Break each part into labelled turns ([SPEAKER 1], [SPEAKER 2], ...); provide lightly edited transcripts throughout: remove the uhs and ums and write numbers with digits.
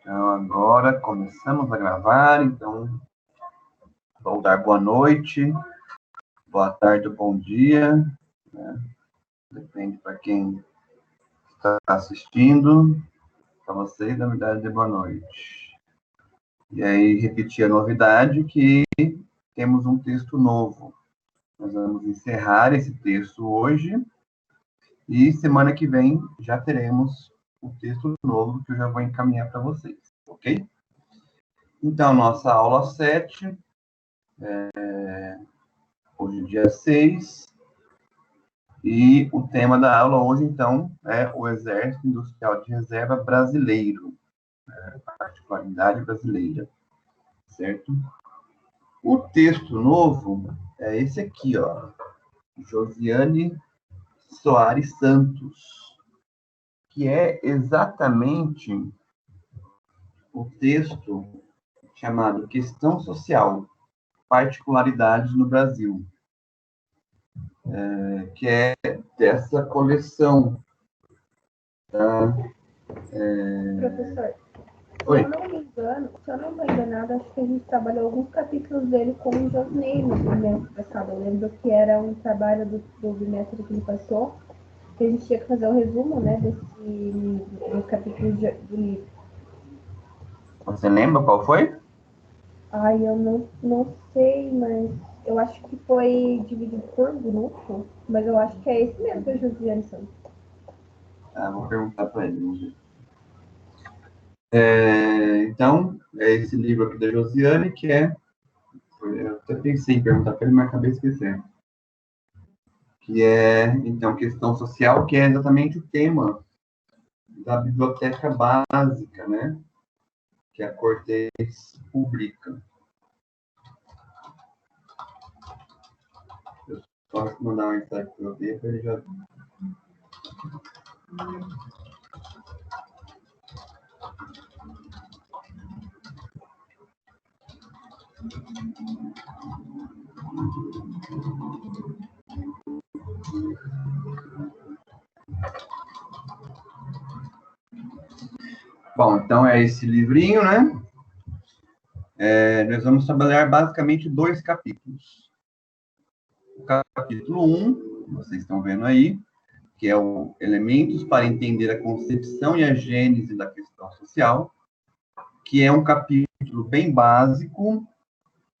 [SPEAKER 1] Então, agora começamos a gravar, então vou dar boa noite, boa tarde ou bom dia, né? Depende para quem está assistindo, para vocês, na verdade, boa noite. E aí, repetir a novidade que temos um texto novo. Nós vamos encerrar esse texto hoje e semana que vem já teremos o texto novo que eu já vou encaminhar para vocês, ok? Então, nossa aula 7, hoje dia 6, e o tema da aula hoje, então, é o Exército Industrial de Reserva Brasileiro, particularidade brasileira, certo? O texto novo é esse aqui, ó, Josiane Soares Santos, que é exatamente o texto chamado Questão Social, Particularidades no Brasil, que é dessa coleção. Tá?
[SPEAKER 2] Professor,
[SPEAKER 1] Oi.
[SPEAKER 2] se eu não estou enganada, acho que a gente trabalhou alguns capítulos dele com o Josnei no bimestre passado. Eu lembro que era um trabalho do bimestre que ele passou, que a gente tinha que fazer o resumo, né, dos capítulos do livro.
[SPEAKER 1] Você lembra qual foi?
[SPEAKER 2] Ai, eu não sei, mas eu acho que foi dividido por grupo, mas eu acho que é esse mesmo da Josiane Santos.
[SPEAKER 1] Vou perguntar para ele. Vamos ver. Então, é esse livro aqui da Josiane, que é... Eu até pensei em perguntar para ele, mas acabei esquecendo. Que é, então, questão social, que é exatamente o tema da biblioteca básica, né? Que a Cortez publica. Eu posso mandar uma mensagem para eu ver, para ele já... Bom, então é esse livrinho, né? Nós vamos trabalhar basicamente 2 capítulos. O capítulo 1, vocês estão vendo aí, que é o Elementos para entender a concepção e a gênese da questão social, que é um capítulo bem básico,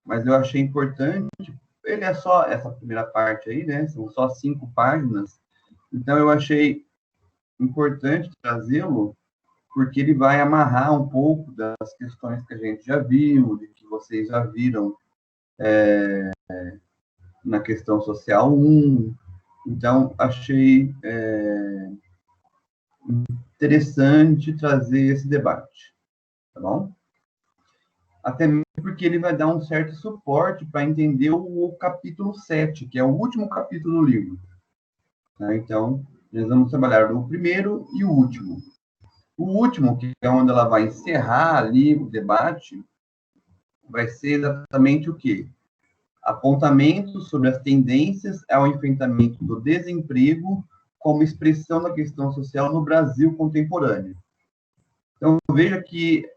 [SPEAKER 1] mas eu achei importante. Ele é só essa primeira parte aí, né? São só 5 páginas. Então, eu achei importante trazê-lo, porque ele vai amarrar um pouco das questões que a gente já viu, de que vocês já viram na questão social 1. Então, achei interessante trazer esse debate, tá bom? Até mesmo porque ele vai dar um certo suporte para entender o capítulo 7, que é o último capítulo do livro. Tá? Então, nós vamos trabalhar o primeiro e o último. O último, que é onde ela vai encerrar ali o debate, vai ser exatamente o quê? Apontamentos sobre as tendências ao enfrentamento do desemprego como expressão da questão social no Brasil contemporâneo. Então, veja que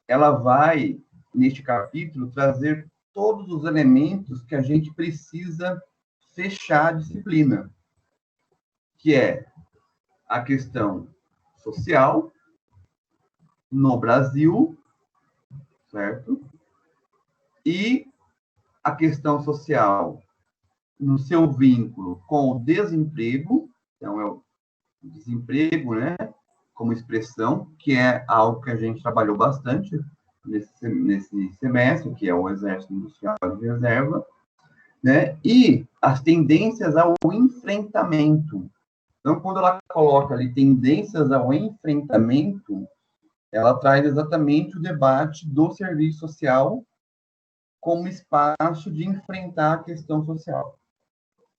[SPEAKER 1] ela vai, neste capítulo, trazer todos os elementos que a gente precisa fechar a disciplina, que é a questão social no Brasil, certo? E a questão social no seu vínculo com o desemprego, então é o desemprego, né, como expressão, que é algo que a gente trabalhou bastante nesse semestre, que é o Exército Industrial de Reserva, né, e as tendências ao enfrentamento. Então, quando ela coloca ali tendências ao enfrentamento, ela traz exatamente o debate do serviço social como espaço de enfrentar a questão social.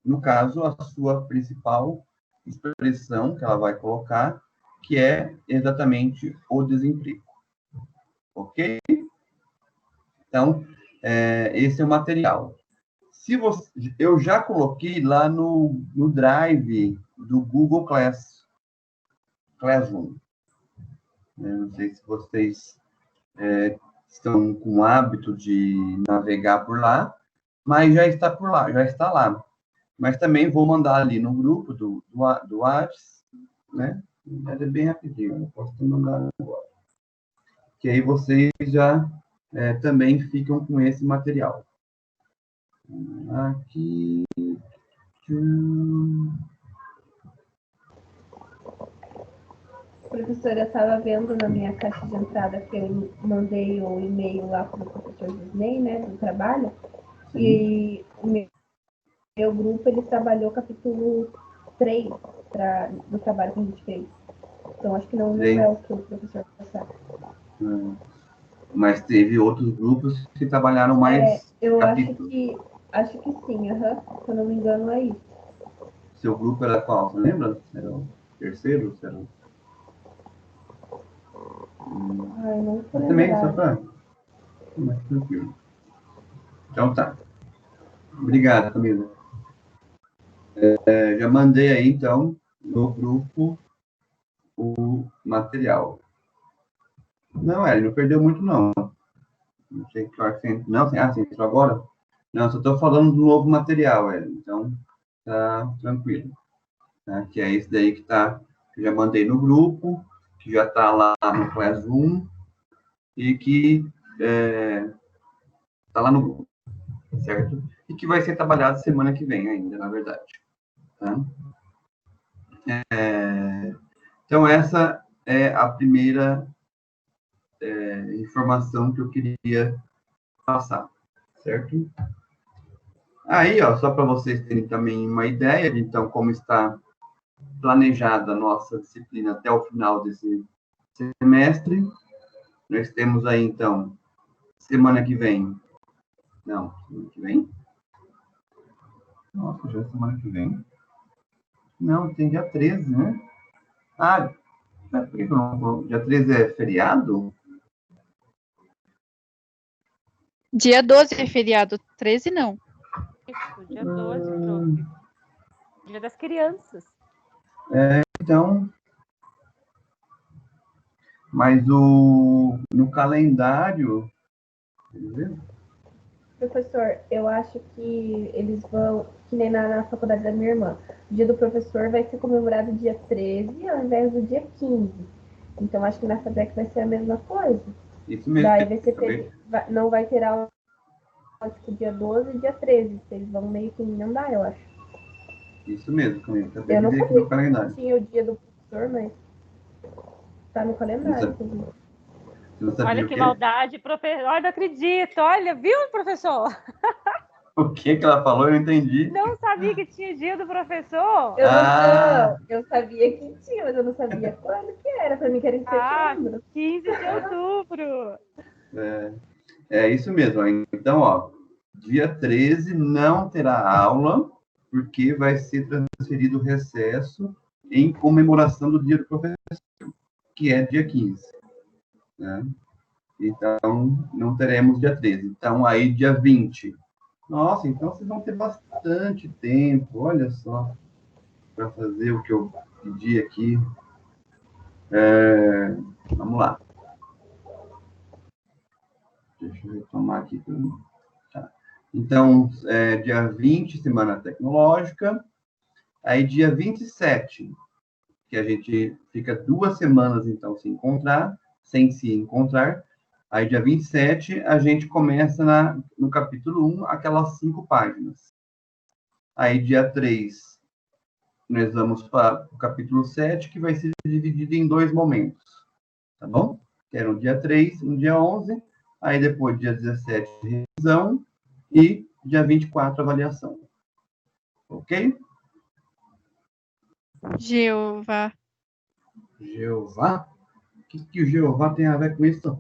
[SPEAKER 1] No caso, a sua principal expressão que ela vai colocar, que é exatamente o desemprego. Ok? Então, esse é o material. Eu já coloquei lá no Drive do Google Classroom. Não sei se vocês estão com o hábito de navegar por lá, mas já está por lá, já está lá. Mas também vou mandar ali no grupo do Whats, né? Mas é bem rapidinho, eu posso te mandar agora. Que aí vocês já também ficam com esse material. Aqui.
[SPEAKER 2] Professora, eu estava vendo na minha caixa de entrada que eu mandei o e-mail lá para o professor Disney, né, do trabalho,
[SPEAKER 1] Sim.
[SPEAKER 2] e o meu grupo, ele trabalhou capítulo 3 do trabalho que a gente fez. Então, acho que não é o que o professor passar.
[SPEAKER 1] Mas teve outros grupos que trabalharam mais
[SPEAKER 2] eu
[SPEAKER 1] capítulos.
[SPEAKER 2] acho que sim, se eu não me engano é isso.
[SPEAKER 1] Seu grupo era qual? Você lembra? Era o terceiro? Era o...
[SPEAKER 2] Ai, não tô
[SPEAKER 1] Também, só
[SPEAKER 2] lembrada.
[SPEAKER 1] para... Mais tranquilo. Então tá. Obrigado, Camila. Já mandei aí, então, no grupo o material. Não, Ellen, não perdeu muito, não. Não sei que hora que você... Não, você entrou agora? Não, só estou falando do novo material, Ellen. Então, tá tranquilo. Tá? Que é esse daí que tá... Que já mandei no grupo, que já está lá no Classroom e que está lá no grupo, certo? E que vai ser trabalhado semana que vem ainda, na verdade. Tá? Então, essa é a primeira informação que eu queria passar, certo? Aí, ó, só para vocês terem também uma ideia de, então, como está planejada a nossa disciplina até o final desse semestre, nós temos aí, então, semana que vem. Não, semana que vem? Nossa, já é semana que vem. Não, tem dia 13, né? Ah, dia 13 é feriado?
[SPEAKER 3] Dia 12 é feriado, 13 não.
[SPEAKER 4] Isso, dia 12, prof. Dia das crianças.
[SPEAKER 1] Então, mas no calendário...
[SPEAKER 2] Professor, eu acho que eles vão, que nem na faculdade da minha irmã, o dia do professor vai ser comemorado dia 13 ao invés do dia 15. Então, acho que na FATEC vai ser a mesma coisa.
[SPEAKER 1] Isso mesmo.
[SPEAKER 2] Daí vai ser, não vai ter aula tipo dia 12 e dia 13. Eles vão meio que emendar, eu acho.
[SPEAKER 1] Isso mesmo, Camila.
[SPEAKER 2] Eu não
[SPEAKER 1] sabia no calendário.
[SPEAKER 2] tinha o dia do professor, mas tá no calendário.
[SPEAKER 4] Olha que maldade, professor. Olha, não acredito. Olha, viu, professor?
[SPEAKER 1] O que ela falou? Eu não entendi.
[SPEAKER 4] Não sabia que tinha dia do professor?
[SPEAKER 2] Eu sabia que tinha, mas eu não sabia quando que era. Pra mim que era em setembro.
[SPEAKER 4] 15 de outubro.
[SPEAKER 1] É isso mesmo. Então, ó, dia 13 não terá aula, porque vai ser transferido o recesso em comemoração do dia do professor, que é dia 15. Né? Então, não teremos dia 13. Então, aí, dia 20. Nossa, então vocês vão ter bastante tempo, olha só, para fazer o que eu pedi aqui. Vamos lá. Deixa eu retomar aqui. Tá. Então, dia 20, Semana Tecnológica. Aí, dia 27, que a gente fica 2 semanas, então, sem se encontrar. Aí, dia 27, a gente começa no capítulo 1, aquelas 5 páginas. Aí, dia 3, nós vamos para o capítulo 7, que vai ser dividido em 2 momentos. Tá bom? Que era no dia 3 e no dia 11. Aí, depois, dia 17, revisão. E dia 24, avaliação. Ok?
[SPEAKER 3] Jeová.
[SPEAKER 1] Jeová? O que o Jeová tem a ver com isso?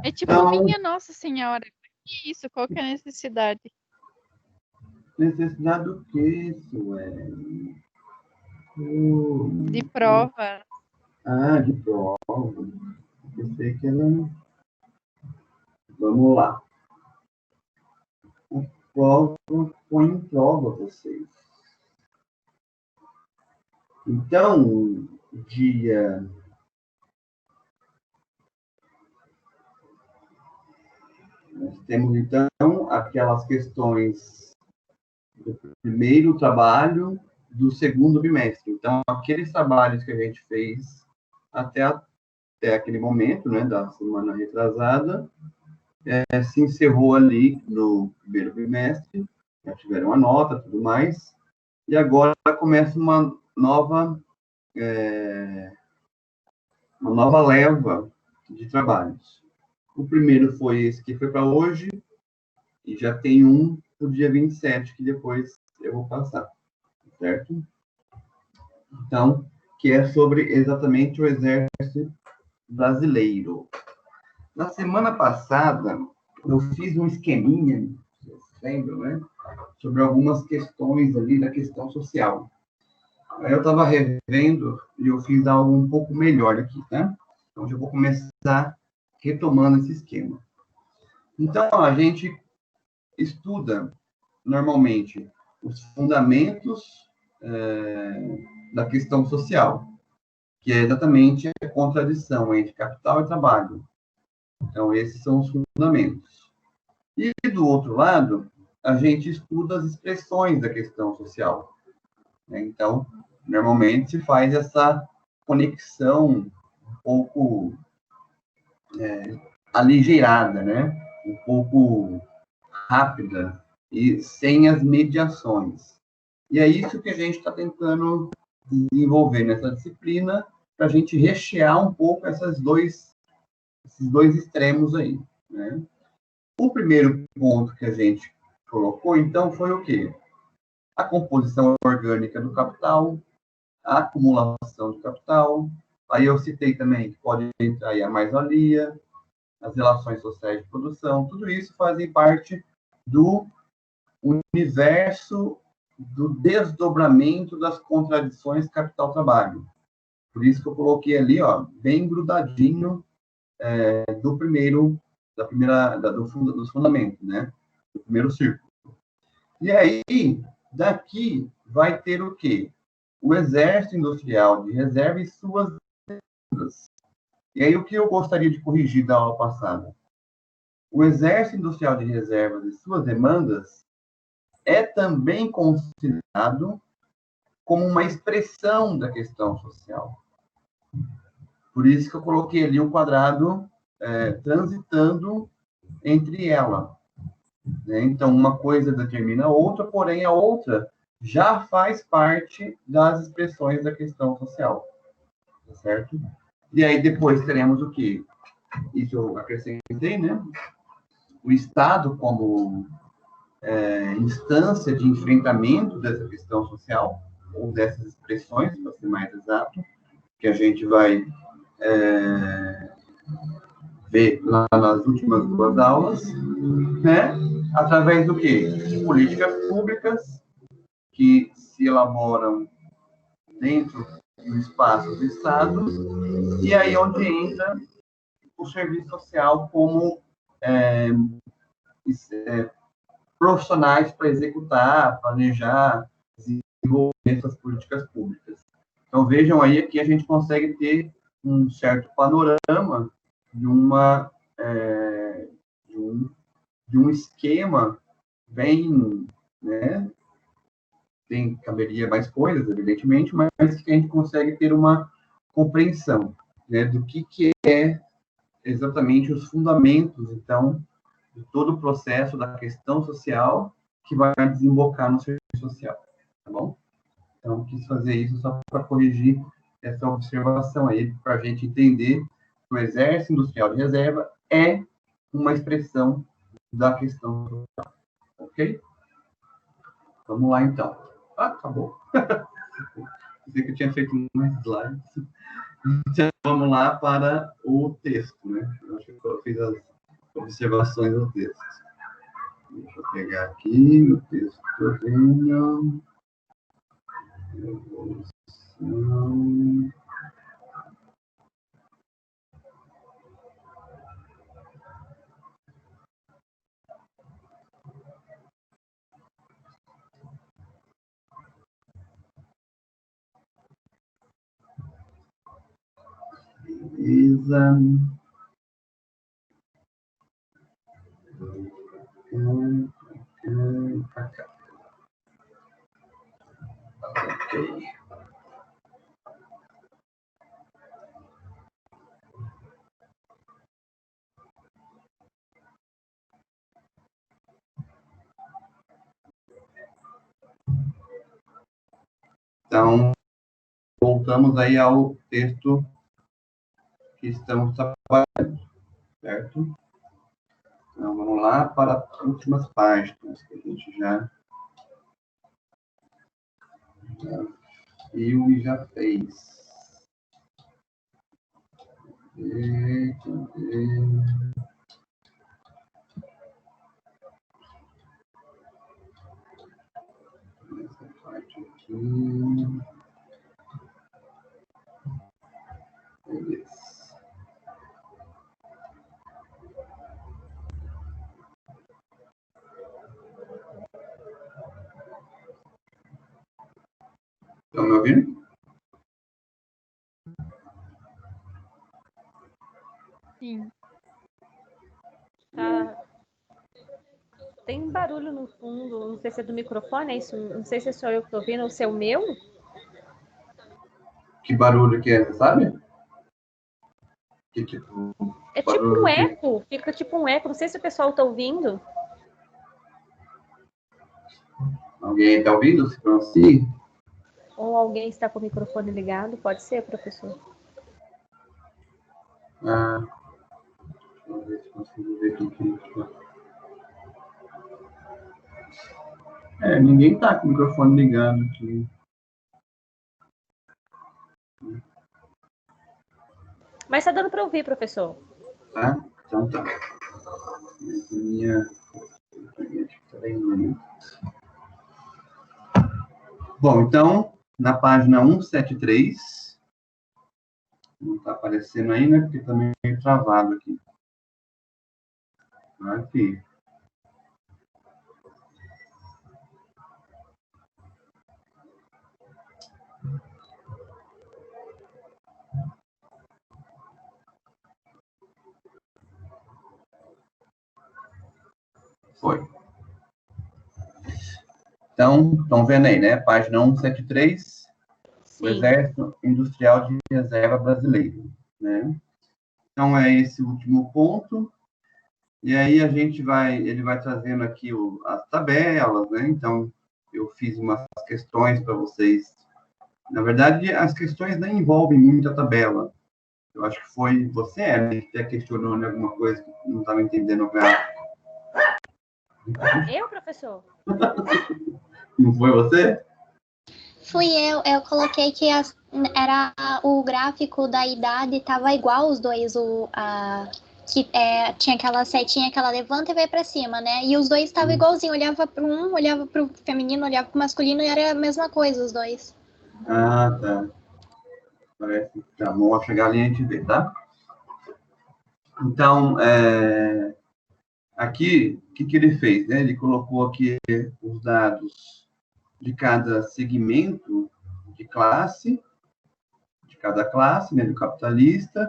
[SPEAKER 3] É tipo minha Nossa Senhora. Que isso? Qual que é a necessidade?
[SPEAKER 1] Necessidade do que, Sueli?
[SPEAKER 3] De prova.
[SPEAKER 1] De prova. Pensei que ela... Vamos lá. A prova põe em prova vocês. Então, nós temos, então, aquelas questões do primeiro trabalho, do segundo bimestre. Então, aqueles trabalhos que a gente fez até aquele momento, né, da semana retrasada, se encerrou ali no primeiro bimestre, já tiveram a nota, tudo mais, e agora começa uma nova leva de trabalhos. O primeiro foi esse que foi para hoje, e já tem um para o dia 27, que depois eu vou passar, certo? Então, que é sobre exatamente o Exército Brasileiro. Na semana passada, eu fiz um esqueminha, vocês lembram, né? Sobre algumas questões ali da questão social. Aí eu estava revendo e eu fiz algo um pouco melhor aqui, tá? Então, já vou começar retomando esse esquema. Então, a gente estuda, normalmente, os fundamentos da questão social, que é exatamente a contradição entre capital e trabalho. Então, esses são os fundamentos. E, do outro lado, a gente estuda as expressões da questão social, né? Então, normalmente se faz essa conexão um pouco aligeirada, né? Um pouco rápida e sem as mediações. E é isso que a gente está tentando desenvolver nessa disciplina, para a gente rechear um pouco esses dois extremos aí, né? O primeiro ponto que a gente colocou, então, foi o quê? A composição orgânica do capital, a acumulação do capital. Aí eu citei também que pode entrar aí a mais-valia, as relações sociais de produção, tudo isso fazem parte do universo do desdobramento das contradições capital-trabalho. Por isso que eu coloquei ali, ó, bem grudadinho dos fundamentos, né? Do primeiro círculo. E aí, daqui vai ter o quê? O Exército Industrial de Reserva e suas demandas. E aí, o que eu gostaria de corrigir da aula passada? O Exército Industrial de Reservas e suas demandas é também considerado como uma expressão da questão social. Por isso que eu coloquei ali um quadrado transitando entre ela, né? Então, uma coisa determina a outra, porém a outra já faz parte das expressões da questão social, tá certo? E aí depois teremos o quê? Isso eu acrescentei, né? O Estado como instância de enfrentamento dessa questão social, ou dessas expressões, para ser mais exato, que a gente vai ver lá nas últimas duas aulas, né? Através do quê? De políticas públicas que se elaboram dentro do espaço do Estado, e aí onde entra o serviço social como profissionais para executar, planejar, desenvolver essas políticas públicas. Então, vejam aí que a gente consegue ter um certo panorama de um esquema bem, né? Caberia mais coisas, evidentemente, mas que a gente consegue ter uma compreensão, né, do que é exatamente os fundamentos, então, de todo o processo da questão social que vai desembocar no serviço social, tá bom? Então, quis fazer isso só para corrigir essa observação aí, para a gente entender que o Exército Industrial de Reserva é uma expressão da questão social, ok? Vamos lá, então. Ah, acabou. Pensei que eu tinha feito mais slides. Então, vamos lá para o texto, né? Eu acho que eu fiz as observações do texto. Deixa eu pegar aqui o texto que eu tenho. Evolução. Beleza. Pra cá. Ok. Então, voltamos aí ao texto que estamos trabalhando, certo? Então, vamos lá para as últimas páginas, que a gente já viu e já fez. Essa parte aqui. Beleza. Estão me ouvindo?
[SPEAKER 3] Sim.
[SPEAKER 4] Tá. Tem um barulho no fundo, não sei se é do microfone, é isso? Não sei se é só eu que tô ouvindo, ou se é o meu?
[SPEAKER 1] Que barulho que é, sabe? Que tipo...
[SPEAKER 4] É tipo um eco, fica tipo um eco, não sei se o pessoal tá ouvindo.
[SPEAKER 1] Alguém está ouvindo? Se pronuncia?
[SPEAKER 4] Ou alguém está com o microfone ligado, pode ser, professor?
[SPEAKER 1] Ah, deixa eu ver se consigo ver aqui. Ninguém está com o microfone ligado aqui.
[SPEAKER 4] Mas tá dando para ouvir, professor.
[SPEAKER 1] Tá? Então tá. Bom, então, na página 173, não está aparecendo aí, né? Porque também é travado aqui. Aqui. Foi. Então, estão vendo aí, né? Página 173,
[SPEAKER 4] Sim.
[SPEAKER 1] o Exército Industrial de Reserva Brasileiro, né? Então, é esse o último ponto. E aí ele vai trazendo aqui as tabelas, né? Então, eu fiz umas questões para vocês. Na verdade, as questões nem envolvem muito a tabela. Eu acho que foi você, Ellen, que até questionou alguma coisa que não estava entendendo o gráfico.
[SPEAKER 4] Eu, professor?
[SPEAKER 1] Não foi você?
[SPEAKER 5] Fui eu coloquei que era o gráfico da idade estava igual os dois, tinha aquela setinha que ela levanta e vai para cima, né? E os dois estavam igualzinho, olhava para um, olhava para o feminino, olhava para o masculino e era a mesma coisa os dois.
[SPEAKER 1] Ah, tá. Parece que tá bom, ao chegar ali a gente vê, tá? Então, aqui, o que ele fez, né? Ele colocou aqui os dados de cada segmento de classe, de cada classe, né? Do capitalista,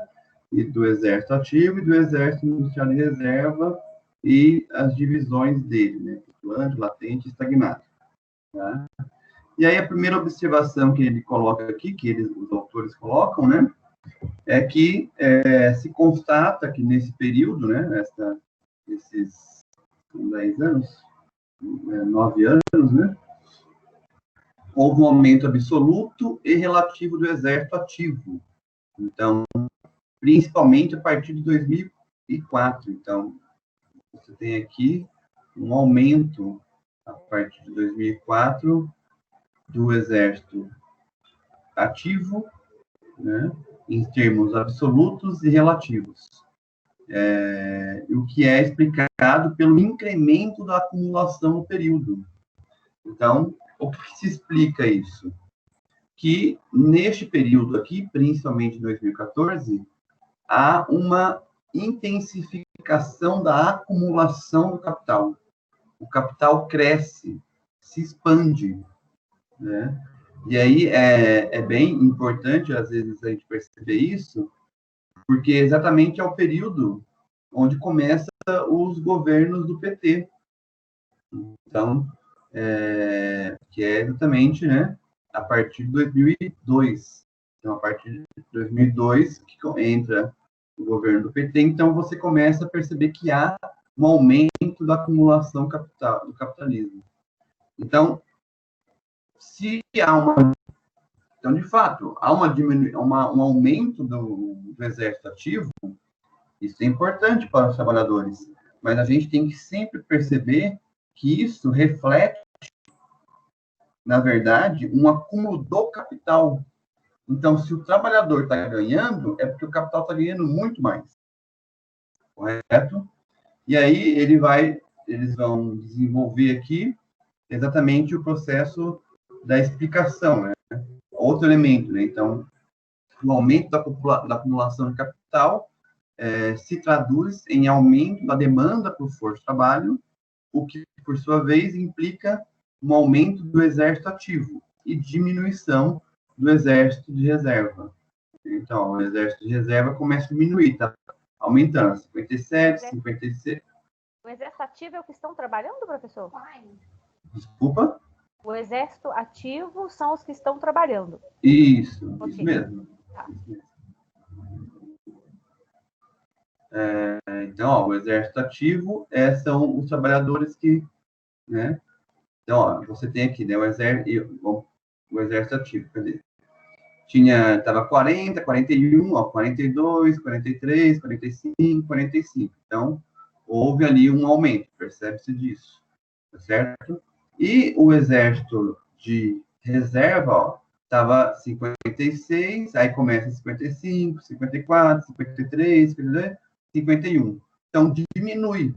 [SPEAKER 1] e do exército ativo e do exército industrial de reserva e as divisões dele, né? Flutuante, latente e estagnado. Tá? E aí a primeira observação que ele coloca aqui, os autores colocam, né? É que se constata que nesse período, né? Esses 10 anos, 9 anos, né? Houve um aumento absoluto e relativo do exército ativo. Então, principalmente a partir de 2004. Então, você tem aqui um aumento a partir de 2004 do exército ativo, né, em termos absolutos e relativos. O que é explicado pelo incremento da acumulação no período. Então, o que se explica isso? Que neste período aqui, principalmente em 2014, há uma intensificação da acumulação do capital. O capital cresce, se expande, né? E aí é bem importante, às vezes, a gente perceber isso, porque exatamente é o período onde começa os governos do PT. Então, que é exatamente, né, a partir de 2002. Então, a partir de 2002 que entra o governo do PT, então você começa a perceber que há um aumento da acumulação do capitalismo. Então, então, de fato, há um aumento do exército ativo, isso é importante para os trabalhadores, mas a gente tem que sempre perceber que isso reflete, na verdade, um acúmulo do capital. Então, se o trabalhador está ganhando, é porque o capital está ganhando muito mais. Correto? E aí, eles vão desenvolver aqui exatamente o processo da explicação, né? Outro elemento, né? Então, o aumento da acumulação de capital se traduz em aumento da demanda por força de trabalho, o que, por sua vez, implica um aumento do exército ativo e diminuição do exército de reserva. Então, o exército de reserva começa a diminuir, tá? Aumentando, 57, 56.
[SPEAKER 4] O exército ativo é o que estão trabalhando, professor?
[SPEAKER 1] Desculpa?
[SPEAKER 4] O exército ativo são os que estão trabalhando.
[SPEAKER 1] Isso,
[SPEAKER 4] Okay.
[SPEAKER 1] isso mesmo.
[SPEAKER 4] Tá.
[SPEAKER 1] Então, ó, o exército ativo são os trabalhadores que, né? Então, ó, você tem aqui, né, o exército ativo, cadê? Tava 40, 41, ó, 42, 43, 45, 45. Então, houve ali um aumento, percebe-se disso, tá certo? E o exército de reserva, ó, tava 56, aí começa 55, 54, 53, 52, 51. Então, diminui.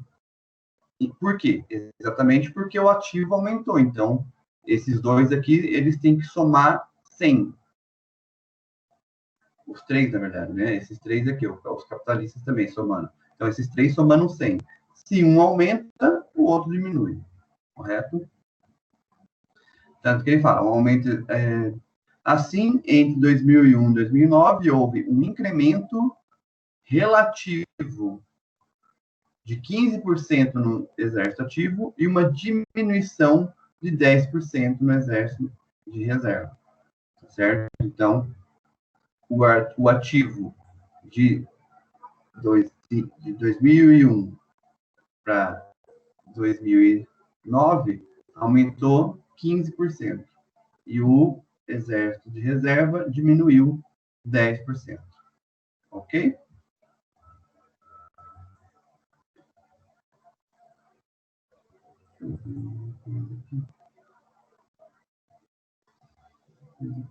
[SPEAKER 1] E por quê? Exatamente porque o ativo aumentou. Então, esses dois aqui, eles têm que somar 100. Os três, na verdade, né? Esses três aqui, os capitalistas também somando. Então, esses três somando 100. Se um aumenta, o outro diminui. Correto? Tanto que ele fala, um aumento... Assim, entre 2001 e 2009, houve um incremento relativo de 15% no exército ativo e uma diminuição de 10% no exército de reserva. Certo? Então, o ativo de 2001 para 2009 aumentou 15%. E o exército de reserva diminuiu 10%. Ok?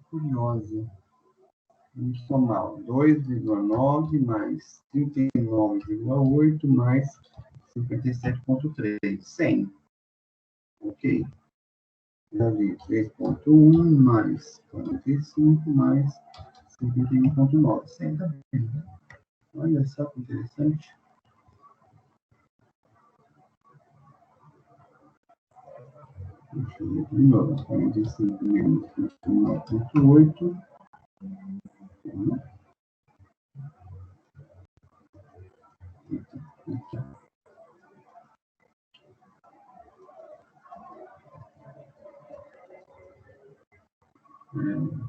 [SPEAKER 1] Curiosa. Vamos somar 2,9 mais 39,8 mais 57,3. 100. Ok. Ali, 3,1 mais 45 mais 51,9. 100 também. Olha só que interessante. Deixa eu ver de novo. 45 menos 59,8.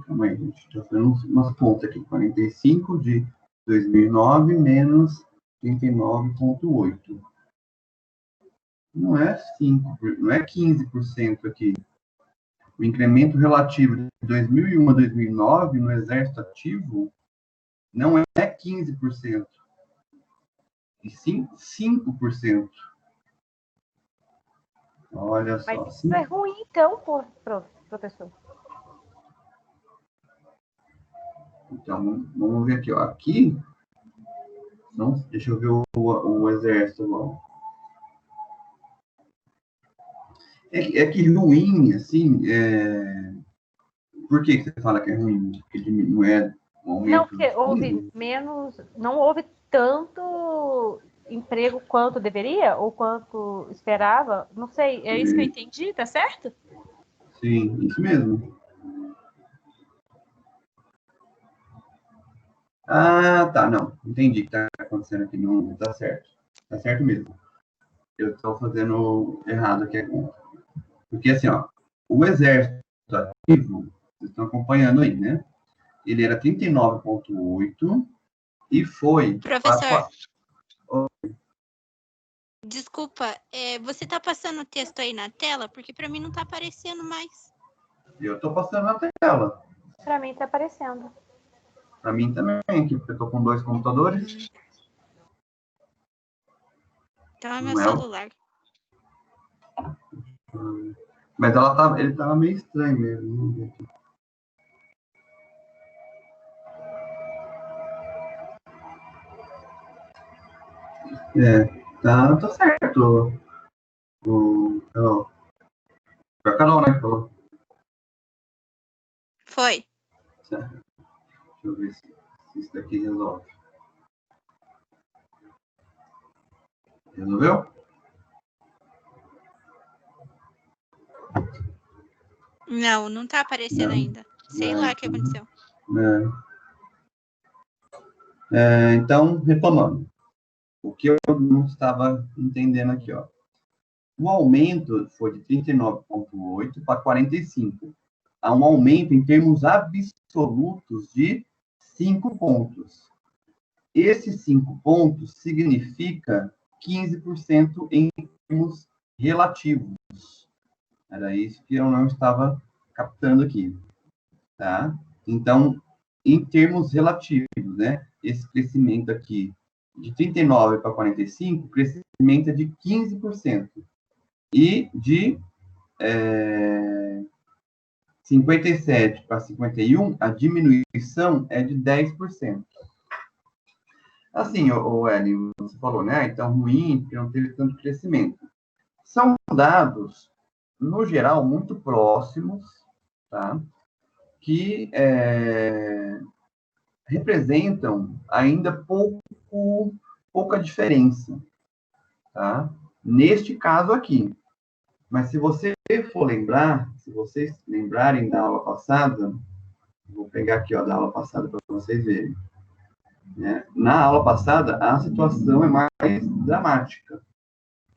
[SPEAKER 1] Calma aí, gente. Estou fazendo umas contas aqui. 45 de 2009 menos 39,8. Não é 5, não é 15% aqui. O incremento relativo de 2001 a 2009 no exército ativo não é 15%, e sim 5%. Olha só.
[SPEAKER 4] Mas isso é ruim, então, professor.
[SPEAKER 1] Então, vamos ver aqui. Ó. Aqui, não, deixa eu ver o exército. Ó. É que ruim, assim, por que você fala que é ruim? Porque não é um aumento?
[SPEAKER 4] Não, porque houve menos, não houve tanto emprego quanto deveria, ou quanto esperava, não sei, é isso que eu entendi, tá certo?
[SPEAKER 1] Sim, isso mesmo. Ah, tá, não. Entendi o que está acontecendo aqui. Não está certo. Está certo mesmo. Eu estou fazendo errado aqui. Porque, assim, ó, o exército ativo, vocês estão acompanhando aí, né? Ele era 39,8 e foi...
[SPEAKER 6] Professor, desculpa, você tá passando o texto aí na tela? Porque para mim não tá aparecendo mais.
[SPEAKER 1] Eu estou passando na tela.
[SPEAKER 4] Pra mim tá aparecendo.
[SPEAKER 1] Para mim também, aqui, porque eu estou com 2 computadores.
[SPEAKER 6] Então é meu
[SPEAKER 1] Não é o-
[SPEAKER 6] celular.
[SPEAKER 1] Mas ele tava meio estranho mesmo. Vamos ver aqui. Tá certo. Carol. Foi a Carol, né, que falou.
[SPEAKER 6] Foi.
[SPEAKER 1] Certo. Deixa eu ver se isso daqui resolve. Resolveu?
[SPEAKER 6] Não tá aparecendo
[SPEAKER 1] Não.
[SPEAKER 6] ainda. Sei lá o que aconteceu.
[SPEAKER 1] Então, retomando. O que eu não estava entendendo aqui, ó. O aumento foi de 39,8 para 45. Há um aumento em termos absolutos de 5 pontos. Esses 5 pontos significa 15% em termos relativos. Era isso que eu não estava captando aqui, tá? Então, em termos relativos, né? Esse crescimento aqui de 39 para 45, o crescimento é de 15%. E de 57 para 51, a diminuição é de 10%. Assim, o Eli, você falou, né? Então, ruim, porque não teve tanto crescimento. São dados, no geral, muito próximos, tá? Que representam ainda pouca diferença, tá? Neste caso aqui. Mas se você for lembrar, se vocês lembrarem da aula passada, vou pegar aqui, ó, da aula passada para vocês verem. Né? Na aula passada, a situação é mais dramática.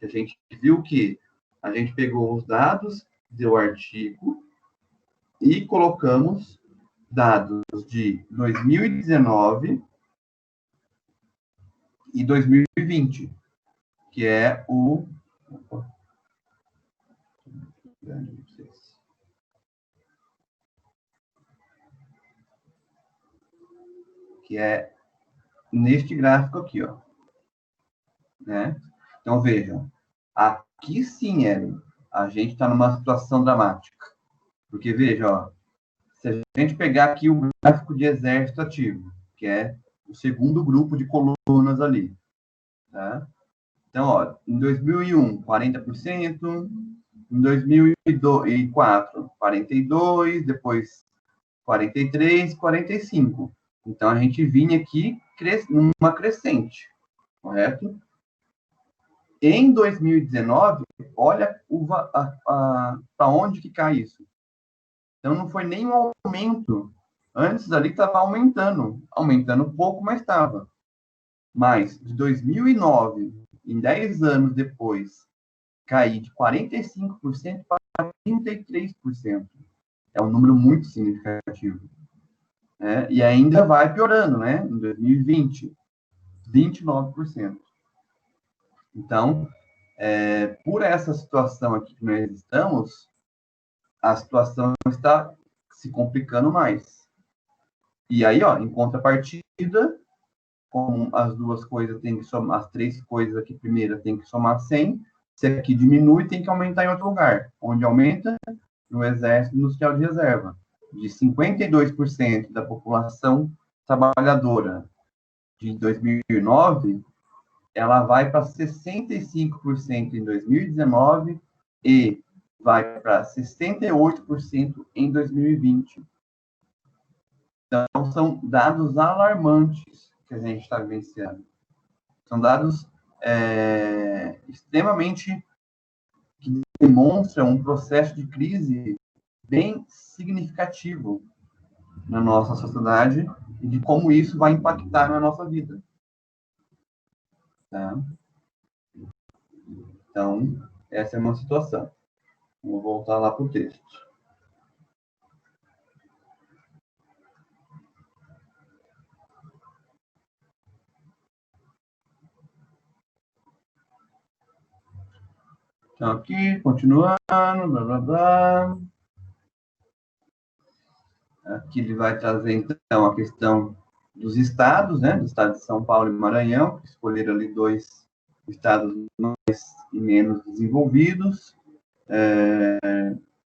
[SPEAKER 1] A gente viu que a gente pegou os dados do artigo e colocamos dados de 2019 e 2020, que é o... que é neste gráfico aqui, ó. Né? Então, vejam, aqui sim, Ellen, a gente está numa situação dramática. Porque, veja, ó, se a gente pegar aqui o gráfico de exército ativo, que é o segundo grupo de colunas ali, tá? Então, ó, em 2001, 40%, em 2004, 42%, depois 43%, 45%. Então, a gente vinha aqui numa crescente, correto? Em 2019, olha para onde que cai isso. Então, não foi nenhum aumento. Antes ali estava aumentando um pouco, mas estava. Mas, de 2009, em 10 anos depois, cair de 45% para 33%. É um número muito significativo. Né? E ainda vai piorando, né? Em 2020, 29%. Então, por essa situação aqui que nós estamos, a situação está se complicando mais. E aí, ó, em contrapartida, como as duas coisas têm que somar, as três coisas aqui, primeira tem que somar 100, se aqui diminui, tem que aumentar em outro lugar. Onde aumenta? No Exército Industrial de Reserva. De 52% da população trabalhadora de 2009, ela vai para 65% em 2019 e vai para 68% em 2020. Então, são dados alarmantes que a gente está vivenciando. São dados extremamente que demonstram um processo de crise bem significativo na nossa sociedade e de como isso vai impactar na nossa vida. Tá? Então, essa é uma situação. Vou voltar lá para o texto. Então, aqui, continuando, blá, blá, blá. Aqui ele vai trazer, então, a questão dos estados, né? Do estado de São Paulo e Maranhão, que escolheram ali 2 estados mais e menos desenvolvidos.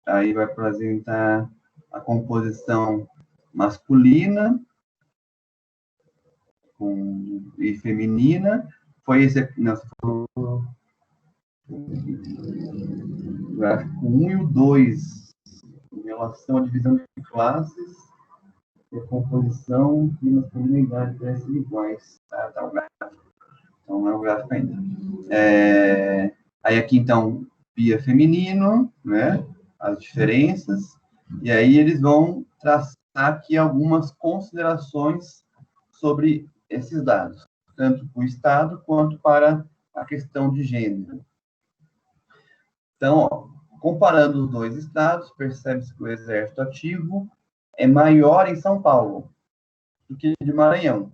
[SPEAKER 1] Aí vai apresentar a composição masculina e feminina. Foi esse aqui, não, você falou o gráfico 1 e o 2, em relação à divisão de classes, e a composição e masculinidade parecem iguais. Tá o gráfico. Então, não é o gráfico ainda. Aí aqui, então, via feminino, né? As diferenças. E aí eles vão traçar aqui algumas considerações sobre esses dados, tanto para o Estado quanto para a questão de gênero. Então, ó, comparando os 2 estados, percebe-se que o exército ativo é maior em São Paulo do que de Maranhão.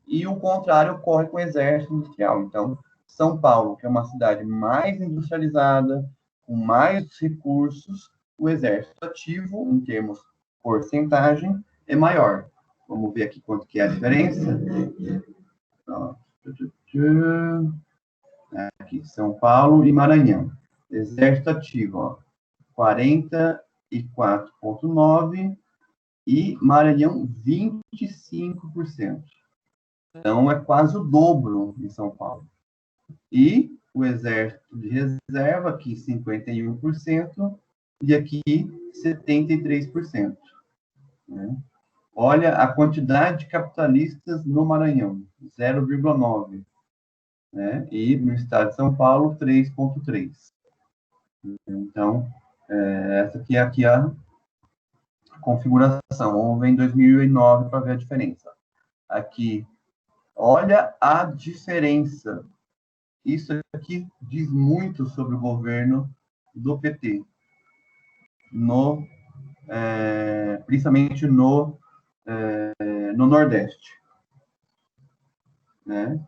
[SPEAKER 1] E o contrário ocorre com o exército industrial. Então, São Paulo, que é uma cidade mais industrializada, com mais recursos, o exército ativo, em termos de porcentagem, é maior. Vamos ver aqui quanto que é a diferença. Aqui, São Paulo e Maranhão. Exército ativo, ó, 44,9% e Maranhão 25%. Então, é quase o dobro em São Paulo. E o exército de reserva, aqui 51%, e aqui 73%. Né? Olha a quantidade de capitalistas no Maranhão, 0,9%. Né? E no estado de São Paulo, 3,3%. Então, essa aqui é a configuração. Vamos ver em 2009 para ver a diferença. Aqui, olha a diferença. Isso aqui diz muito sobre o governo do PT, principalmente no Nordeste. Né?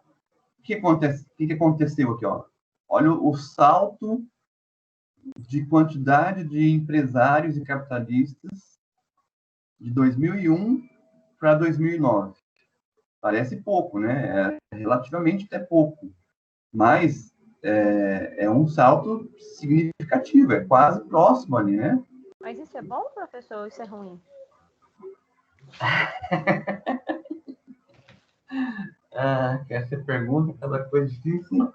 [SPEAKER 1] O que aconteceu aqui? Ó? Olha o salto de quantidade de empresários e capitalistas de 2001 para 2009. Parece pouco, né? É relativamente até pouco. Mas é um salto significativo, é quase próximo ali, né?
[SPEAKER 4] Mas isso é bom, professor, ou isso é ruim?
[SPEAKER 1] Que essa pergunta, cada coisa difícil.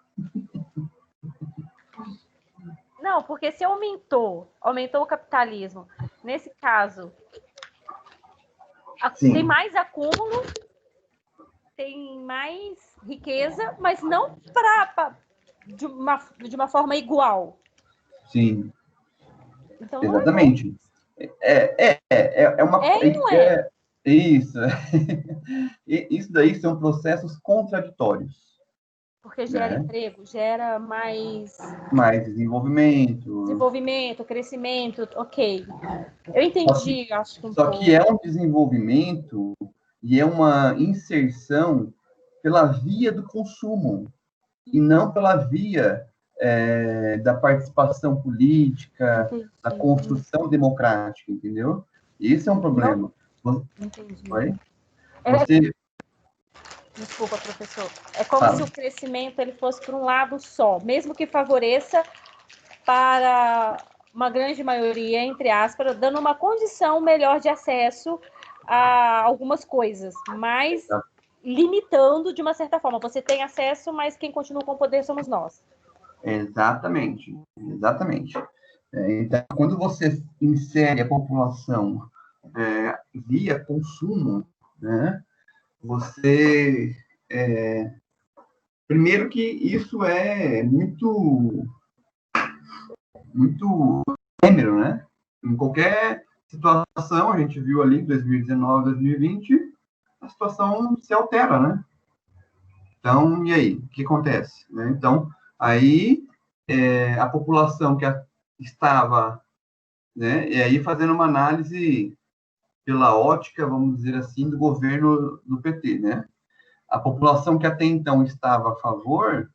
[SPEAKER 4] Não, porque se aumentou o capitalismo, nesse caso, tem mais acúmulo, tem mais riqueza, mas não de uma forma igual.
[SPEAKER 1] Sim.
[SPEAKER 4] Então,
[SPEAKER 1] exatamente. Isso. Isso daí são processos contraditórios.
[SPEAKER 4] Porque gera emprego, gera mais
[SPEAKER 1] desenvolvimento,
[SPEAKER 4] crescimento, ok. Eu entendi, acho que
[SPEAKER 1] Só que é um desenvolvimento e é uma inserção pela via do consumo e não pela via da participação política, da construção democrática, entendeu? Esse é um problema.
[SPEAKER 4] Entendi.
[SPEAKER 1] Oi?
[SPEAKER 4] Desculpa, professor. É como se o crescimento ele fosse por um lado só, mesmo que favoreça para uma grande maioria, entre aspas, dando uma condição melhor de acesso a algumas coisas, mas limitando de uma certa forma. Você tem acesso, mas quem continua com o poder somos nós.
[SPEAKER 1] Exatamente. Então, quando você insere a população via consumo, né, você... primeiro que isso é muito efêmero, né? Em qualquer situação, a gente viu ali em 2019, 2020, a situação se altera, né? Então, e aí? O que acontece? Né? Então, aí a população que estava, né, e aí fazendo uma análise pela ótica, vamos dizer assim, do governo do PT, né? A população que até então estava a favor,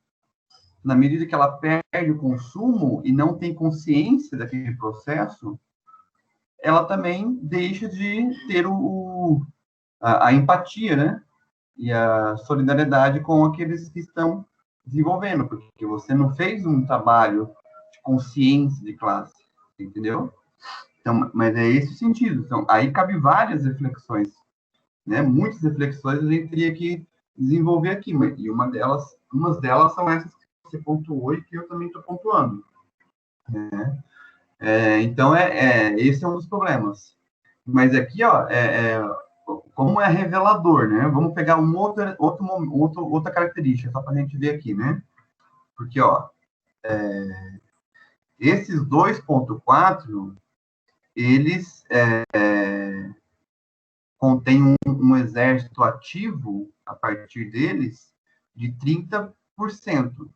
[SPEAKER 1] na medida que ela perde o consumo e não tem consciência daquele processo, ela também deixa de ter a empatia, né? E a solidariedade com aqueles que estão desenvolvendo, porque você não fez um trabalho de consciência de classe, entendeu? Então, mas é esse o sentido. Então, aí cabe várias reflexões, né? Muitas reflexões a gente teria que desenvolver aqui, e umas delas são essas que você pontuou e que eu também estou pontuando. Né? Então, esse é um dos problemas. Mas aqui, ó, como é revelador, né? Vamos pegar outra característica, só para a gente ver aqui, né? Porque, ó, esses 2,4, eles contêm um exército ativo, a partir deles, de 30%,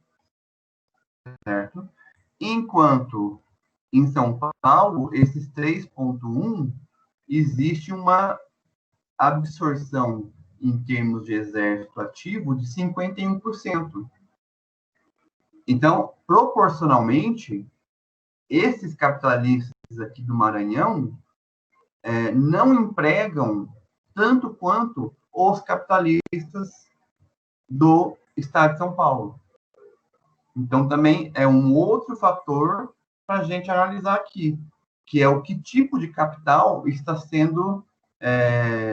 [SPEAKER 1] certo? Enquanto em São Paulo, esses 3,1, existe uma absorção em termos de exército ativo de 51%. Então, proporcionalmente, esses capitalistas aqui do Maranhão não empregam tanto quanto os capitalistas do estado de São Paulo. Então, também é um outro fator para a gente analisar aqui, que é o que tipo de capital está sendo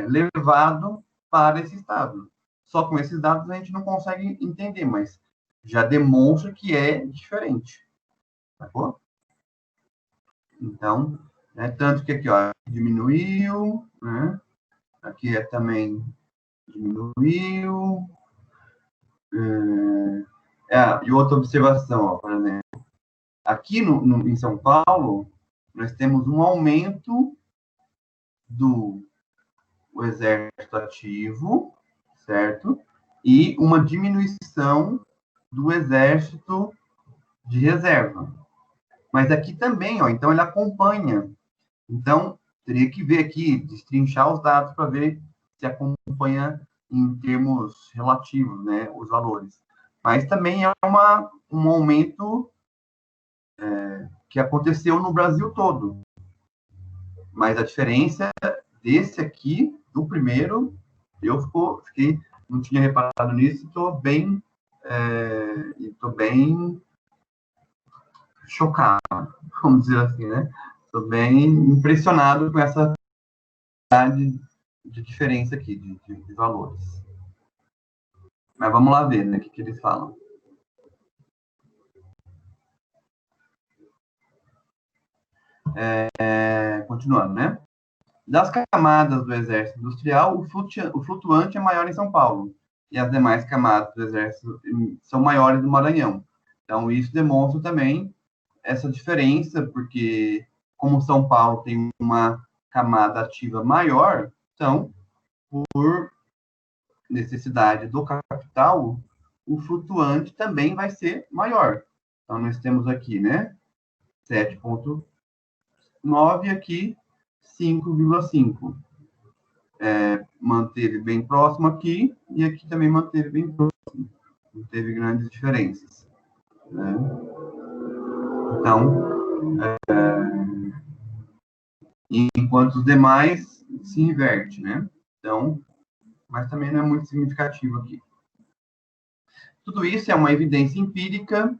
[SPEAKER 1] levado para esse estado. Só com esses dados a gente não consegue entender, mas já demonstra que é diferente. Sacou? Então, tanto que aqui, ó, diminuiu, né? Aqui também diminuiu. E outra observação, ó, por exemplo, aqui em São Paulo, nós temos um aumento do exército ativo, certo? E uma diminuição do exército de reserva. Mas aqui também, ó, então ele acompanha. Então, teria que ver aqui, destrinchar os dados para ver se acompanha em termos relativos, né, os valores. Mas também é um aumento que aconteceu no Brasil todo. Mas a diferença desse aqui, do primeiro, eu não tinha reparado nisso, estou bem chocado, vamos dizer assim, né? Estou bem impressionado com essa de diferença aqui, de valores. Mas vamos lá ver, né, o que eles falam. Continuando, né? Das camadas do exército industrial, o flutuante é maior em São Paulo, e as demais camadas do exército são maiores no Maranhão. Então, isso demonstra também essa diferença, porque como São Paulo tem uma camada ativa maior, então, por necessidade do capital, o flutuante também vai ser maior. Então, nós temos aqui, né, 7,9, aqui 5,5. Manteve bem próximo aqui, e aqui também manteve bem próximo. Não teve grandes diferenças. Né? Então, enquanto os demais se inverte, né? Então, mas também não é muito significativo aqui. Tudo isso é uma evidência empírica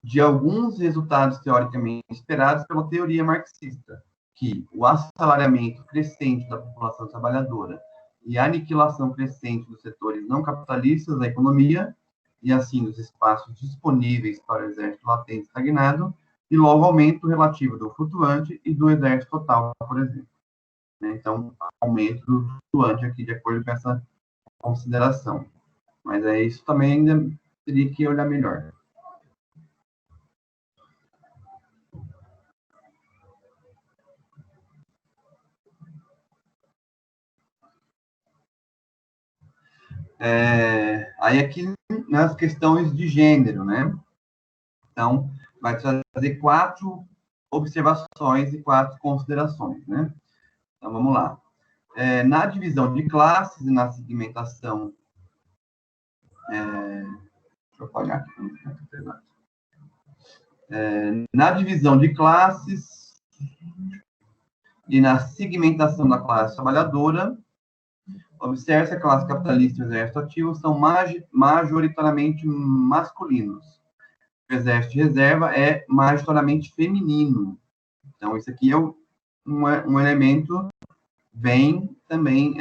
[SPEAKER 1] de alguns resultados teoricamente esperados pela teoria marxista, que o assalariamento crescente da população trabalhadora e a aniquilação crescente dos setores não capitalistas da economia, e assim dos espaços disponíveis para o exército latente estagnado, e logo aumento relativo do flutuante e do exército total, por exemplo. Então, aumento do flutuante aqui, de acordo com essa consideração. Mas isso também ainda teria que olhar melhor. Aí aqui nas questões de gênero, né? Então, vai trazer 4 observações e 4 considerações, né? Então, vamos lá. Na divisão de classes e na segmentação... deixa eu apagar aqui. Na divisão de classes e na segmentação da classe trabalhadora, observe-se que a classe capitalista e o exército ativo são majoritariamente masculinos. O exército de reserva é majoritariamente feminino. Então, isso aqui é um elemento bem também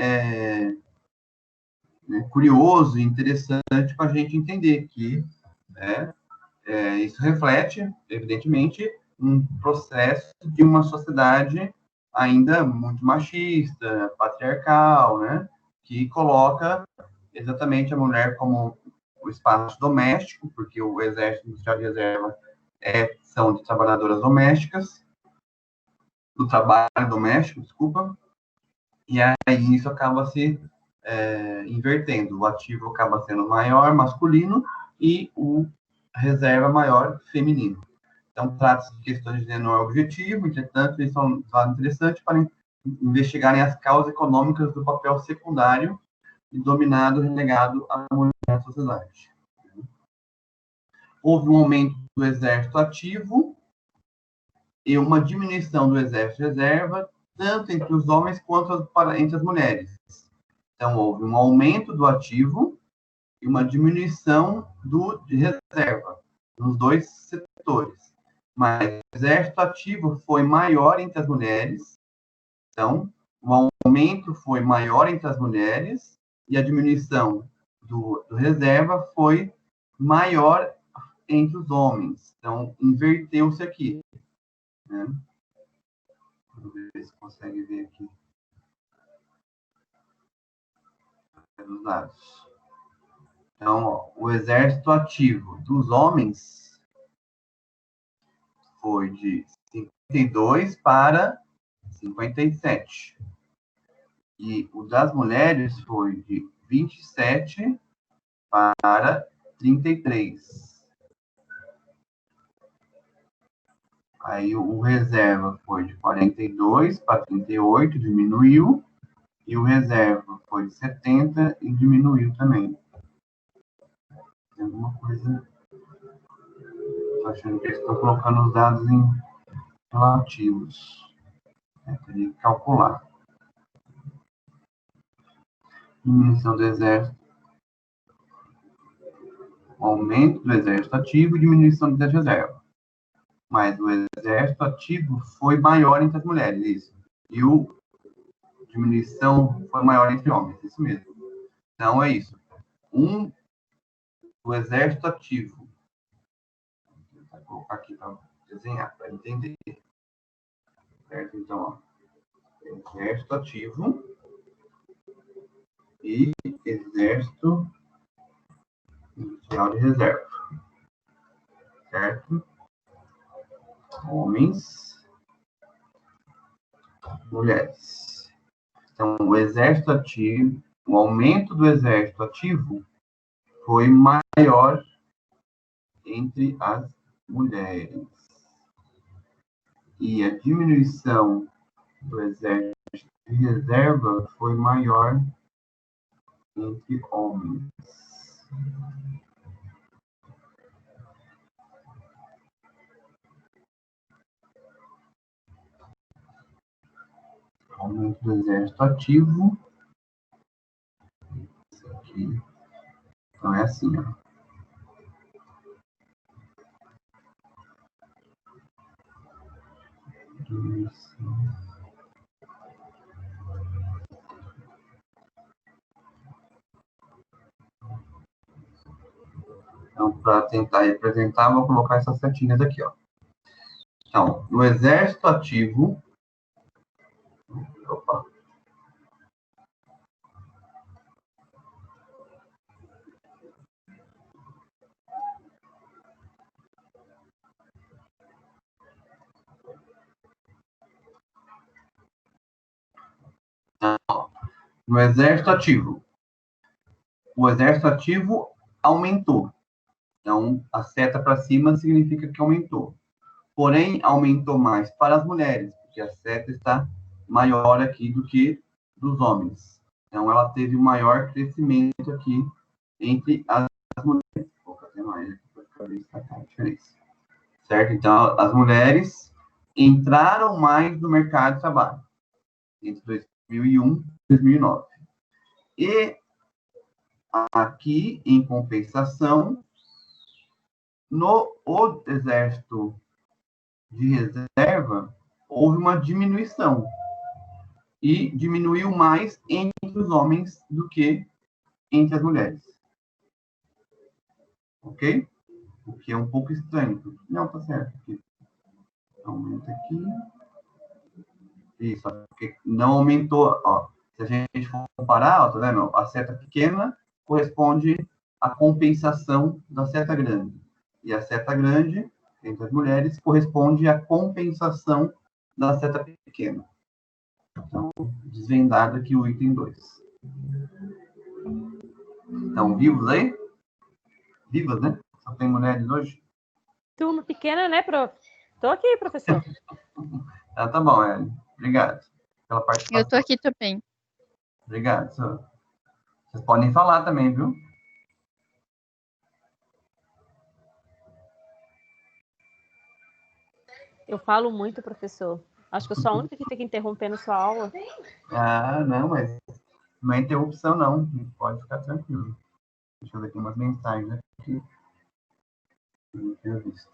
[SPEAKER 1] curioso e interessante para a gente entender que isso reflete, evidentemente, um processo de uma sociedade ainda muito machista, patriarcal, né? Que coloca exatamente a mulher como o espaço doméstico, porque o exército industrial de reserva são de trabalhadoras domésticas, do trabalho doméstico, desculpa, e aí isso acaba se invertendo. O ativo acaba sendo maior, masculino, e o reserva maior, feminino. Então, trata-se de questões de gênero objetivo, entretanto, eles são interessantes para investigarem as causas econômicas do papel secundário e dominado, relegado à mulher na sociedade. Houve um aumento do exército ativo e uma diminuição do exército de reserva, tanto entre os homens quanto entre as mulheres. Então, houve um aumento do ativo e uma diminuição de reserva, nos 2 setores. Mas o exército ativo foi maior entre as mulheres, então, o aumento foi maior entre as mulheres e a diminuição do reserva foi maior entre os homens. Então, inverteu-se aqui. Né? Vamos ver se consegue ver aqui. Pelos dados. Então, ó, o exército ativo dos homens foi de 52 para 57. E o das mulheres foi de 27 para 33. Aí o reserva foi de 42 para 38, diminuiu. E o reserva foi de 70 e diminuiu também. Tem alguma coisa... Estou achando que eles estão colocando os dados em relativos. Teria que calcular. Diminuição do exército. Aumento do exército ativo e diminuição do exército de reserva. Mas o exército ativo foi maior entre as mulheres, isso. E a diminuição foi maior entre homens, isso mesmo. Então, é isso. O exército ativo. Vou colocar aqui para desenhar, para entender. Certo? Então, ó, exército ativo e exército industrial de reserva. Certo? Homens, mulheres. Então, o exército ativo, o aumento do exército ativo foi maior entre as mulheres. E a diminuição do exército de reserva foi maior entre homens. Aumento do exército ativo. Isso aqui. Então, é assim, ó. Então, para tentar representar, vou colocar essas setinhas aqui, ó. Então, no exército ativo... Opa. Então, no exército ativo, o exército ativo aumentou. Então, a seta para cima significa que aumentou. Porém, aumentou mais para as mulheres, porque a seta está maior aqui do que dos homens. Então, ela teve um maior crescimento aqui entre as mulheres. Vou fazer mais aqui para destacar a diferença. Certo? Então, as mulheres entraram mais no mercado de trabalho entre 2001 e 2009. E aqui, em compensação, no exército de reserva, houve uma diminuição. E diminuiu mais entre os homens do que entre as mulheres. Ok? O que é um pouco estranho. Não, tá certo. Aqui. Aumenta aqui. Isso, porque não aumentou. Ó, se a gente for comparar, ó, tá vendo? A seta pequena corresponde à compensação da seta grande. E a seta grande, entre as mulheres, corresponde à compensação da seta pequena. Então, desvendado aqui o item 2. Estão vivos aí? Vivas, né? Só tem mulheres hoje?
[SPEAKER 4] Turma pequena, né, prof? Tô aqui, professor.
[SPEAKER 1] Ah, tá bom, Ellen. Obrigado pela participação.
[SPEAKER 3] Eu tô aqui também.
[SPEAKER 1] Obrigado, senhor. Vocês podem falar também, viu?
[SPEAKER 4] Eu falo muito, professor. Acho que eu sou a única que fica interrompendo sua aula.
[SPEAKER 1] Ah, não, mas não é interrupção, não. Pode ficar tranquilo. Deixa eu ver aqui umas mensagens aqui. Não tinha visto.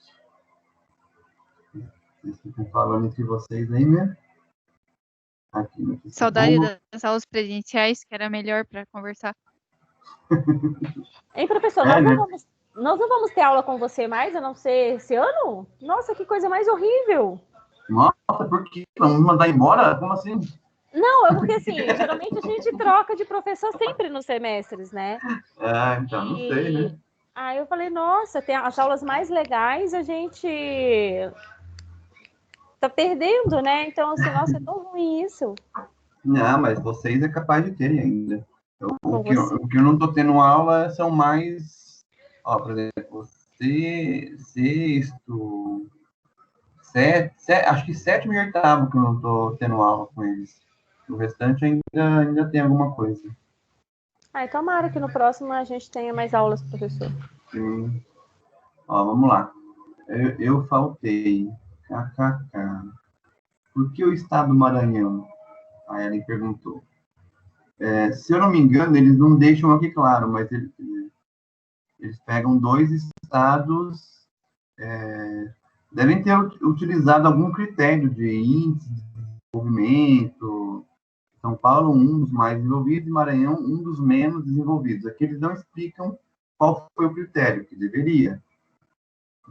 [SPEAKER 1] Vocês ficam falando entre vocês aí, né? Aqui no Facebook.
[SPEAKER 3] Saudade das aulas presenciais, que era melhor para conversar.
[SPEAKER 4] Hein, professor, nós não vamos ter aula com você mais, a não ser esse ano? Nossa, que coisa mais horrível.
[SPEAKER 1] Nossa, por que? Vamos me mandar embora? Como assim?
[SPEAKER 4] Não, é porque assim, geralmente a gente troca de professor sempre nos semestres, né?
[SPEAKER 1] Ah, então, não sei, né?
[SPEAKER 4] Aí eu falei, nossa, tem as aulas mais legais, a gente tá perdendo, né? Então, assim, nossa, é tão ruim isso.
[SPEAKER 1] Não, mas vocês é capaz de terem ainda. O que
[SPEAKER 4] você.
[SPEAKER 1] eu não estou tendo aula são mais... Ó, por exemplo, sexto... acho que sétimo e oitavo que eu não estou tendo aula com eles. O restante ainda tem alguma coisa.
[SPEAKER 4] Ai, tomara que no próximo a gente tenha mais aulas, professor.
[SPEAKER 1] Sim. Ó, vamos lá. Eu faltei. KKK. Por que o estado do Maranhão? Aí ela perguntou. Se eu não me engano, eles não deixam aqui claro, mas eles pegam dois estados, devem ter utilizado algum critério de índice de desenvolvimento. São Paulo, um dos mais desenvolvidos, e Maranhão, um dos menos desenvolvidos. Aqui eles não explicam qual foi o critério, que deveria.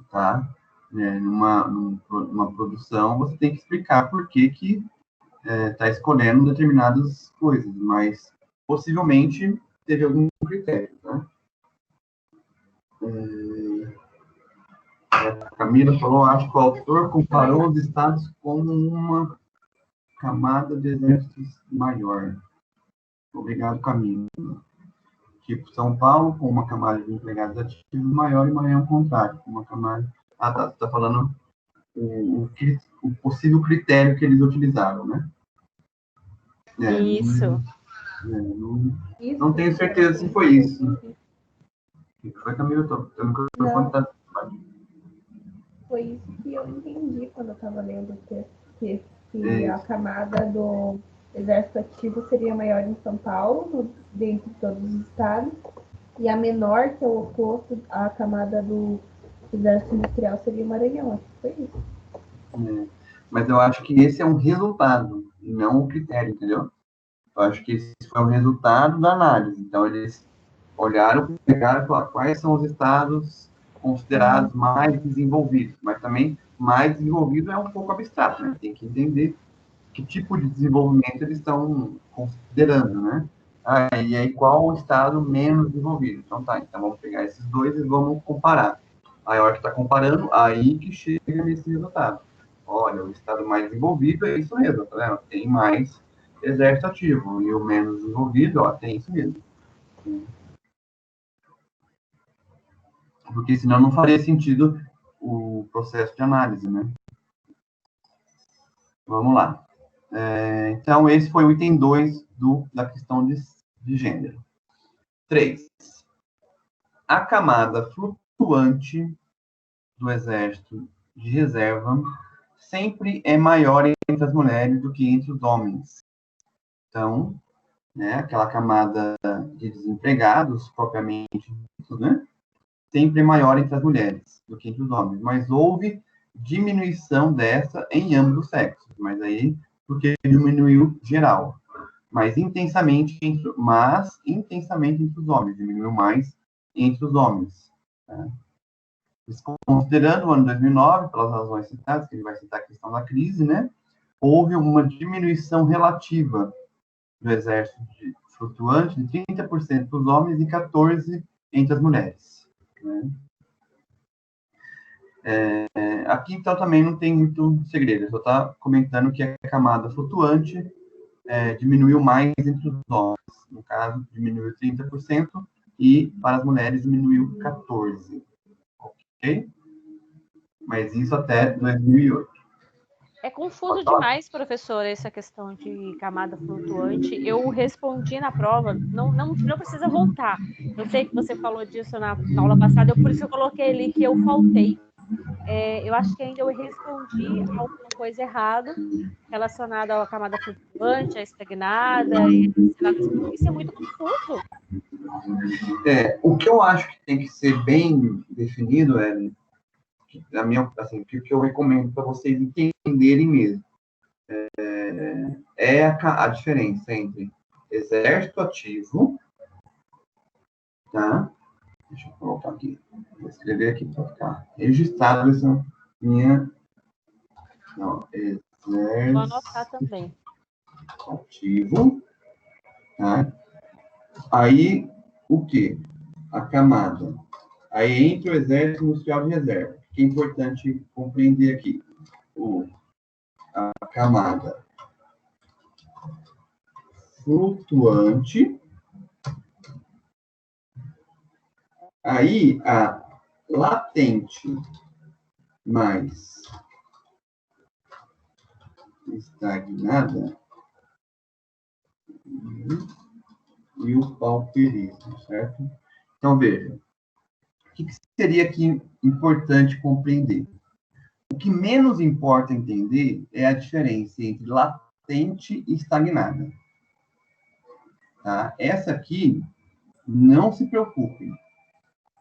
[SPEAKER 1] Tá? Numa produção, você tem que explicar por que está escolhendo determinadas coisas, mas possivelmente teve algum critério, tá? A Camila falou, acho que o autor comparou os estados como uma camada de exércitos maior. Obrigado, Camila. Tipo, São Paulo com uma camada de empregados ativos maior e Maranhão contrário, com uma camada... Ah, tá, você está falando o possível critério que eles utilizaram, né?
[SPEAKER 4] Isso.
[SPEAKER 1] Não tenho certeza se foi isso. Foi, Camila? O microfone está...
[SPEAKER 2] Foi isso que eu entendi quando eu estava lendo o texto, que a camada do exército ativo seria maior em São Paulo, dentre todos os estados, e a menor, que é o oposto, a camada do exército industrial seria o Maranhão. Acho que foi isso.
[SPEAKER 1] Mas eu acho que esse é um resultado, e não um critério, entendeu? Eu acho que esse foi o resultado da análise. Então, eles olharam, pegaram e falaram quais são os estados considerados mais desenvolvidos. Mas também, mais desenvolvido é um pouco abstrato, né? Tem que entender que tipo de desenvolvimento eles estão considerando, né? E aí, qual o estado menos desenvolvido? Então, tá, então vamos pegar esses dois e vamos comparar. Aí, a hora que está comparando, aí que chega nesse resultado. Olha, o estado mais desenvolvido é isso mesmo, tá vendo? Tem mais exército ativo, e o menos desenvolvido, ó, tem isso mesmo. porque senão não faria sentido o processo de análise, né? Vamos lá. Então, esse foi o item 2 da questão de gênero. 3. A camada flutuante do exército de reserva sempre é maior entre as mulheres do que entre os homens. Então, né, aquela camada de desempregados, propriamente, né, sempre é maior entre as mulheres do que entre os homens. Mas houve diminuição dessa em ambos os sexos. Mas aí, porque diminuiu geral. Mas intensamente entre os homens. Diminuiu mais entre os homens. Tá? Considerando o ano 2009, pelas razões citadas, que ele vai citar a questão da crise, né, houve uma diminuição relativa do exército flutuante de 30% para os homens e 14% entre as mulheres. Né? Aqui, então, também não tem muito segredo. Eu só está comentando que a camada flutuante diminuiu mais entre os homens. No caso, diminuiu 30% e para as mulheres diminuiu 14%. Ok? Mas isso até 2008.
[SPEAKER 4] É confuso demais, professora, essa questão de camada flutuante. Eu respondi na prova, não precisa voltar. Eu sei que você falou disso na aula passada, por isso eu coloquei ali que eu faltei. Eu acho que ainda eu respondi alguma coisa errada relacionada à camada flutuante, à estagnada. Isso é muito confuso.
[SPEAKER 1] O que eu acho que tem que ser bem definido, assim, o que eu recomendo para vocês entenderem mesmo, a diferença entre exército ativo, tá? Deixa eu colocar aqui, vou escrever aqui para ficar registrado essa minha... Não, exército...
[SPEAKER 4] Vou anotar também.
[SPEAKER 1] Ativo, tá? Aí, o quê? A camada. Aí entra o exército industrial de reserva. O que é importante compreender aqui? A camada flutuante. Aí, a latente mais estagnada e o pauperismo, certo? Então, veja. O que seria aqui importante compreender? O que menos importa entender é a diferença entre latente e estagnada. Tá? Essa aqui, não se preocupem.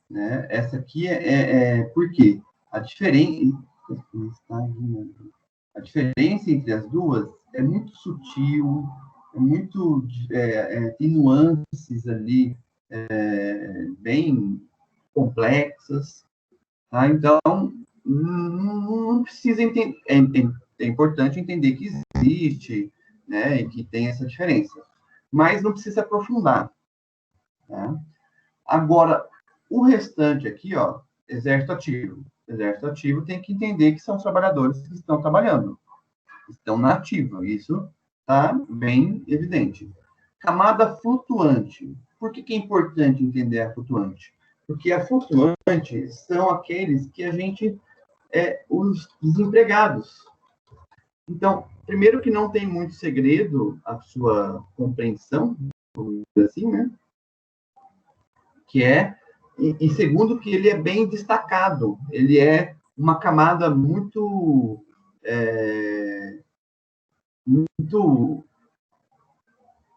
[SPEAKER 1] Né? Essa aqui por quê? A diferença entre as duas é muito sutil, tem nuances ali bem complexas. Tá? Então, não precisa entender. É importante entender que existe, né, e que tem essa diferença. Mas não precisa aprofundar. Tá? Agora, o restante aqui, ó, exército ativo. Exército ativo tem que entender que são os trabalhadores que estão trabalhando, estão na ativa. Isso está bem evidente. Camada flutuante. Por que é importante entender a flutuante? Porque a flutuante são aqueles que a gente os desempregados. Então, primeiro que não tem muito segredo a sua compreensão, vamos dizer assim, né? E segundo que ele é bem destacado, ele é uma camada muito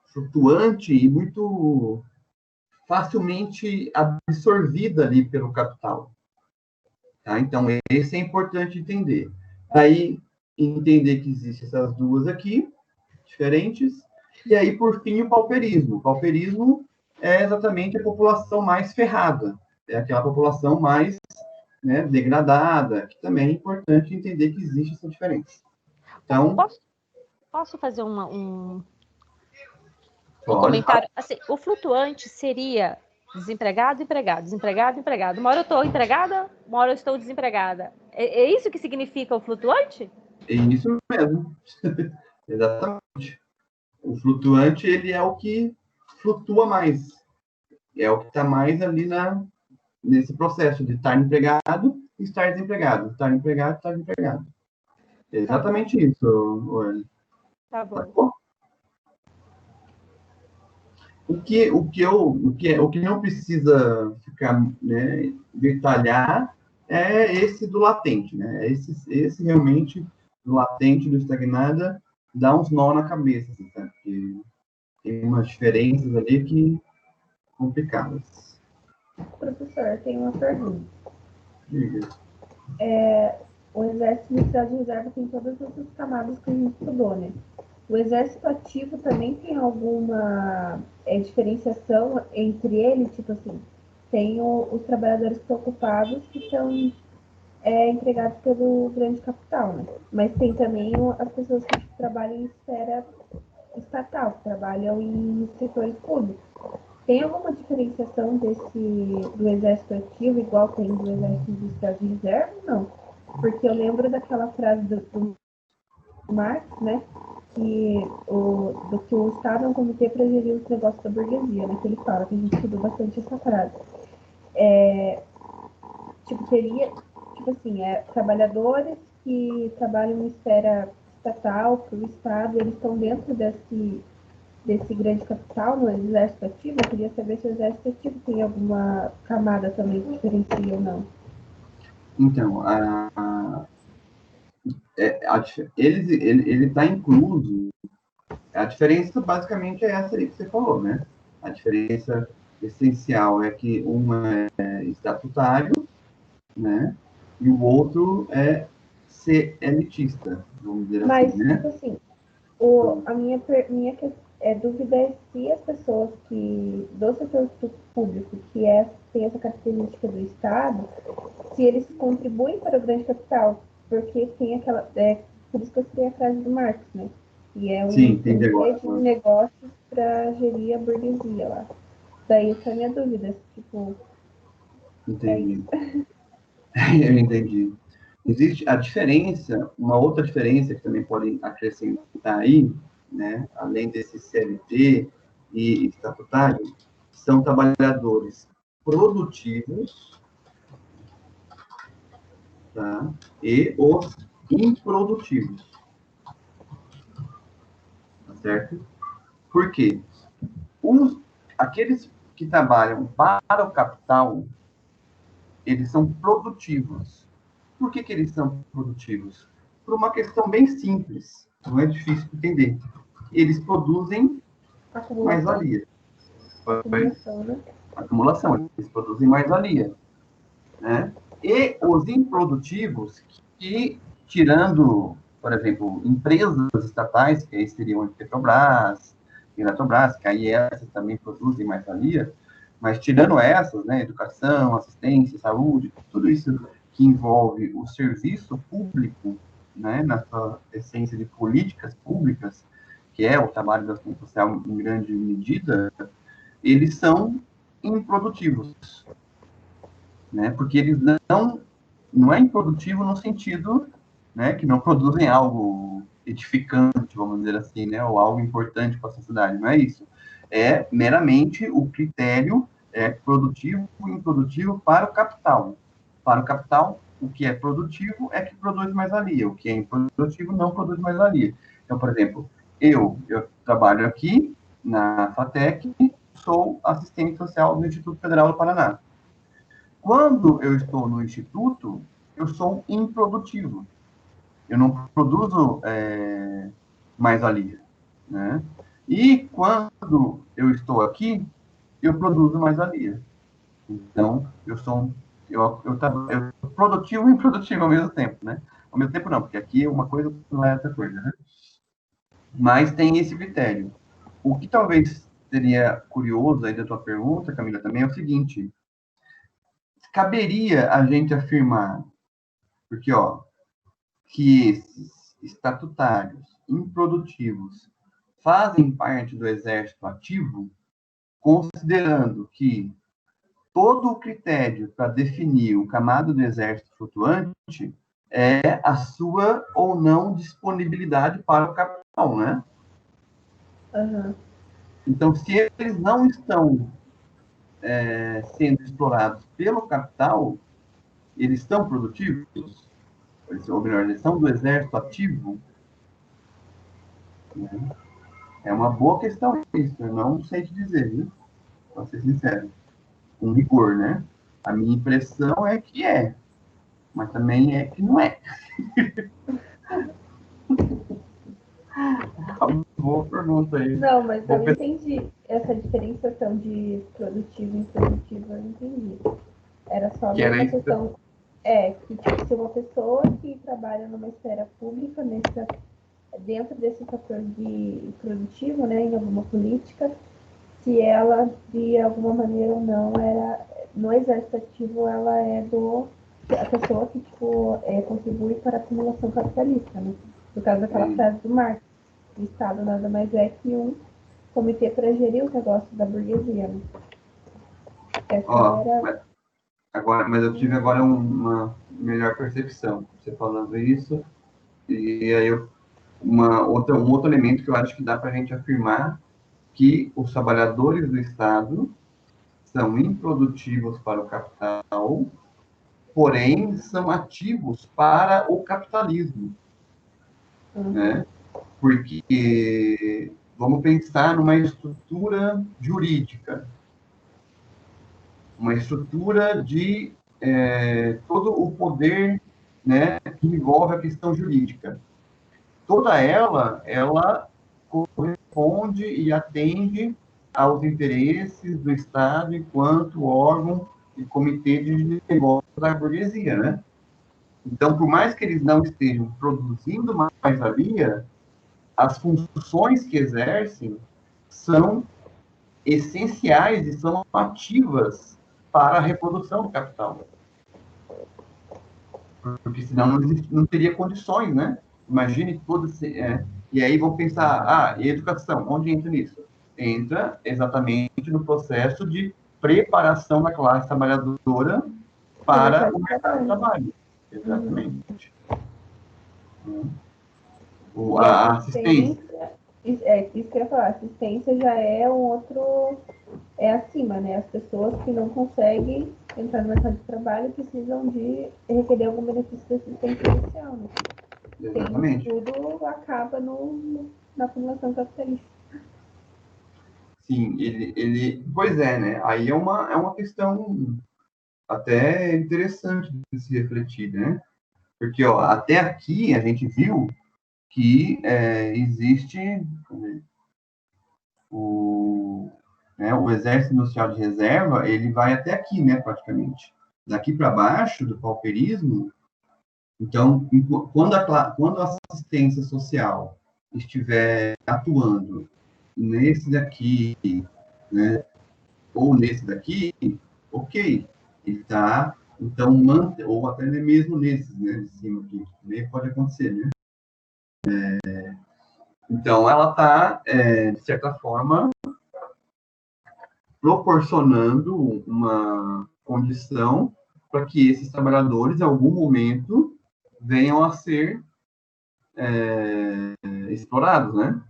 [SPEAKER 1] flutuante e muito facilmente absorvida ali pelo capital. Tá? Então, esse é importante entender. Aí, entender que existem essas duas aqui, diferentes, e aí, por fim, o pauperismo. O pauperismo é exatamente a população mais ferrada, é aquela população mais, né, degradada, que também é importante entender que existe essa diferença. Então,
[SPEAKER 4] posso fazer um comentário? Assim, o flutuante seria desempregado, empregado, desempregado, empregado. Uma hora eu estou empregada, uma hora eu estou desempregada. É isso que significa o flutuante?
[SPEAKER 1] É isso mesmo. Exatamente. O flutuante, ele é o que flutua mais. É o que está mais ali nesse processo de estar empregado e estar desempregado, estar empregado e estar desempregado. É exatamente isso, Orly.
[SPEAKER 4] Tá bom.
[SPEAKER 1] Sacou? O que não precisa ficar, né, detalhar é esse do latente, né? Esse realmente do latente, do estagnada, dá uns nó na cabeça, assim, tá? Porque tem umas diferenças ali que complicadas.
[SPEAKER 2] Professor, tem uma pergunta.
[SPEAKER 1] Diga.
[SPEAKER 2] O Exército Ministerial de Reserva tem todas essas camadas que a gente estudou, né? O Exército Ativo também tem alguma diferenciação entre ele? Tipo assim, tem os trabalhadores que estão ocupados, que são empregados pelo grande capital, né? Mas tem também as pessoas que trabalham em esfera estatal, que trabalham em setores públicos. Tem alguma diferenciação do Exército Ativo, igual tem do Exército Industrial de Reserva? Não. Porque eu lembro daquela frase do Marx, né? Do que o Estado é um comitê para gerir os negócios da burguesia, né? Que ele fala, que a gente estudou bastante essa frase. Tipo assim, trabalhadores que trabalham em esfera estatal, para o Estado, eles estão dentro desse grande capital no Exército Ativo. Eu queria saber se o Exército Ativo tem alguma camada também que diferencia ou não.
[SPEAKER 1] Então, ele está incluso. A diferença basicamente é essa aí que você falou, né? A diferença essencial é que um é estatutário, né? E o outro é ser elitista, vamos dizer
[SPEAKER 2] Mas,
[SPEAKER 1] assim, né?
[SPEAKER 2] tipo assim, a minha dúvida é se as pessoas do setor público, tem essa característica do Estado, se eles contribuem para o grande capital, porque tem aquela. Por isso que eu citei a frase do Marx, né? E é
[SPEAKER 1] Sim, entendi agora.
[SPEAKER 2] de negócios para gerir a burguesia lá. Daí essa é a minha dúvida, tipo.
[SPEAKER 1] Entendi. Eu entendi. Existe a diferença, uma outra diferença que também pode acrescentar aí, né, além desse CLT e estatutário, são trabalhadores produtivos, tá, e os improdutivos, tá certo? Por quê? Aqueles que trabalham para o capital, eles são produtivos. Por que eles são produtivos? Por uma questão bem simples, não é difícil de entender. Eles produzem mais-valia.
[SPEAKER 2] Acumulação, né?
[SPEAKER 1] Acumulação, eles produzem mais-valia. Né? E os improdutivos, que, tirando, por exemplo, empresas estatais, que aí seriam a Petrobras, Eletrobras, que aí essas também produzem mais-valia, mas tirando essas, né, educação, assistência, saúde, tudo isso que envolve o serviço público, né, na sua essência de políticas públicas, que é o trabalho da assistência social em grande medida, eles são improdutivos, né, porque eles não é improdutivo no sentido, né, que não produzem algo edificante, vamos dizer assim, né, ou algo importante para a sociedade, não é isso. É meramente o critério produtivo e improdutivo para o capital. Para o capital, o que é produtivo é que produz mais-valia, o que é improdutivo não produz mais-valia. Então, por exemplo, eu trabalho aqui na FATEC, sou assistente social do Instituto Federal do Paraná. Quando eu estou no instituto, eu sou improdutivo. Eu não produzo mais-valia, né? E quando eu estou aqui, eu produzo mais-valia. Então, eu sou produtivo e improdutivo ao mesmo tempo, né? Ao mesmo tempo não, porque aqui uma coisa não é outra coisa, né? Mas tem esse critério. O que talvez seria curioso aí da tua pergunta, Camila, também é o seguinte: caberia a gente afirmar, porque, ó, que esses estatutários improdutivos fazem parte do exército ativo, considerando que todo o critério para definir o camada do exército flutuante é a sua ou não disponibilidade para o capital, né?
[SPEAKER 2] Uhum.
[SPEAKER 1] Então, se eles não estão sendo explorados pelo capital, eles estão produtivos? Ou melhor, eles são do exército ativo? É uma boa questão isso, eu não sei te dizer, viu? Para ser sincero. Com rigor, né? A minha impressão é que é, mas também é que não é. Boa pergunta aí.
[SPEAKER 2] Não, mas eu entendi essa diferenciação de produtivo e improdutivo, eu entendi. Era só
[SPEAKER 1] Que era
[SPEAKER 2] uma
[SPEAKER 1] isso.
[SPEAKER 2] questão, que tipo, se uma pessoa que trabalha numa esfera pública, dentro desse fator de produtivo, né, em alguma política, se ela, de alguma maneira ou não, no exército ativo, ela é a pessoa que, tipo, contribui para a acumulação capitalista, né? No caso daquela frase do Marx, o Estado nada mais é que um comitê para gerir os negócios da burguesia, né?
[SPEAKER 1] Mas eu tive agora uma melhor percepção, você falando isso, e aí um outro elemento que eu acho que dá para a gente afirmar que os trabalhadores do Estado são improdutivos para o capital, porém são ativos para o capitalismo, né? Porque vamos pensar numa estrutura jurídica, uma estrutura de todo o poder, né, que envolve a questão jurídica. Toda ela corresponde e atende aos interesses do Estado enquanto órgão e comitê de negócios da burguesia, né? Então, por mais que eles não estejam produzindo mais-valia, as funções que exercem são essenciais e são ativas para a reprodução do capital. Porque senão não teria condições, né? Imagine todo esse... e aí vão pensar, educação, onde entra nisso? Entra exatamente no processo de preparação da classe trabalhadora para o mercado de trabalho. Exatamente. A assistência.
[SPEAKER 2] Isso que eu ia falar, assistência já é um outro... acima, né? As pessoas que não conseguem entrar no mercado de trabalho precisam de requerer algum benefício de assistência social, né?
[SPEAKER 1] Exatamente.
[SPEAKER 2] Tudo acaba na acumulação capitalista.
[SPEAKER 1] Sim, pois é, né? Aí é uma questão até interessante de se refletir, né? Porque, até aqui a gente viu que existe o Exército Industrial de Reserva, ele vai até aqui, né, praticamente. Daqui para baixo, do pauperismo, então, quando a assistência social estiver atuando nesse daqui, né, ou nesse daqui, ok, ele está, então, ou até mesmo nesses, né, de cima aqui, também pode acontecer, né? Então, ela está, de certa forma, proporcionando uma condição para que esses trabalhadores, em algum momento, venham a ser explorados, né?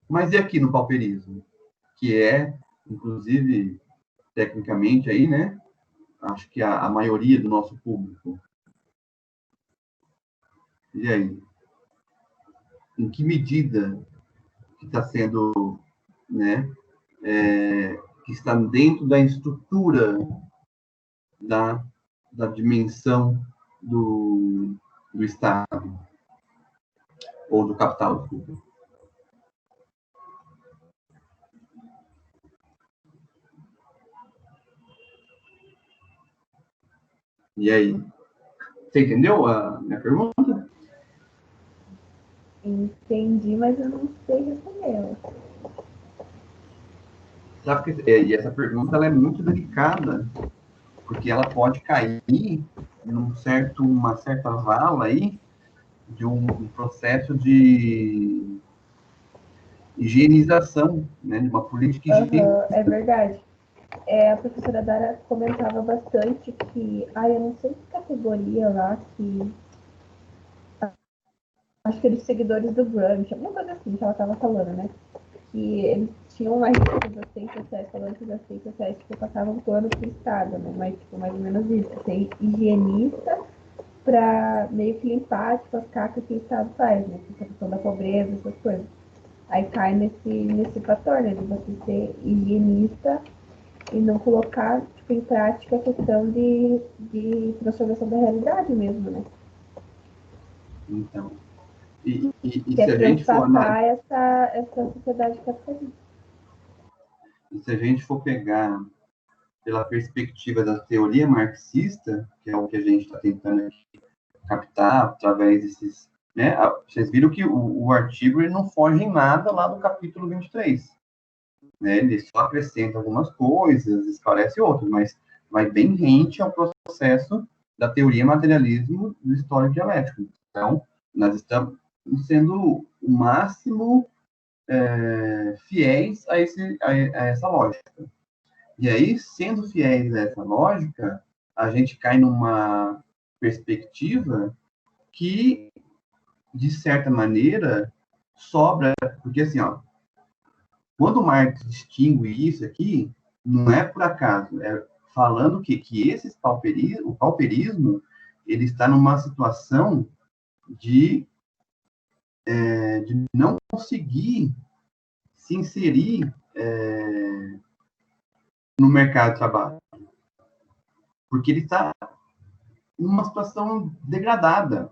[SPEAKER 1] Mas e aqui no pauperismo? Que é, inclusive, tecnicamente aí, né? Acho que a maioria do nosso público. E aí? Em que medida que está sendo, né? Que está dentro da estrutura da dimensão do Estado, ou do capital, desculpa. E aí? Você entendeu a minha pergunta?
[SPEAKER 2] Entendi, mas eu não sei responder.
[SPEAKER 1] Sabe que, e essa pergunta ela é muito delicada, porque ela pode cair uma certa vala aí de um processo de higienização, né, de uma política higienista.
[SPEAKER 2] É verdade. A professora Dara comentava bastante que, eu não sei que categoria lá, que acho que eles seguidores do Grunge, alguma coisa assim que ela estava falando, né? Que eles tinham mais assistência acesso antes da fita, você acha que passava um plano pro Estado, né? Mas, tipo, mais ou menos isso. Tem higienista para meio que limpar, tipo, as cacas que o Estado faz, né? Tipo, a questão da pobreza, essas coisas. Aí cai nesse fator, né? De você ser higienista e não colocar, tipo, em prática a questão de transformação da realidade mesmo, né?
[SPEAKER 1] Então, e
[SPEAKER 2] Que
[SPEAKER 1] se
[SPEAKER 2] é
[SPEAKER 1] a gente for
[SPEAKER 2] essa sociedade capitalista.
[SPEAKER 1] e se a gente for pegar pela perspectiva da teoria marxista, que é o que a gente está tentando aqui captar através desses, né? Vocês viram que o artigo ele não foge em nada lá do capítulo 23, né? Ele só acrescenta algumas coisas, esclarece outras, mas vai bem rente ao processo da teoria materialismo do histórico dialético. Então, nós estamos sendo o máximo fiéis a essa lógica. E aí, sendo fiéis a essa lógica, a gente cai numa perspectiva que, de certa maneira, sobra, porque assim, ó, quando Marx distingue isso aqui, não é por acaso, é falando que o pauperismo, ele está numa situação de não conseguir se inserir no mercado de trabalho, porque ele está numa situação degradada,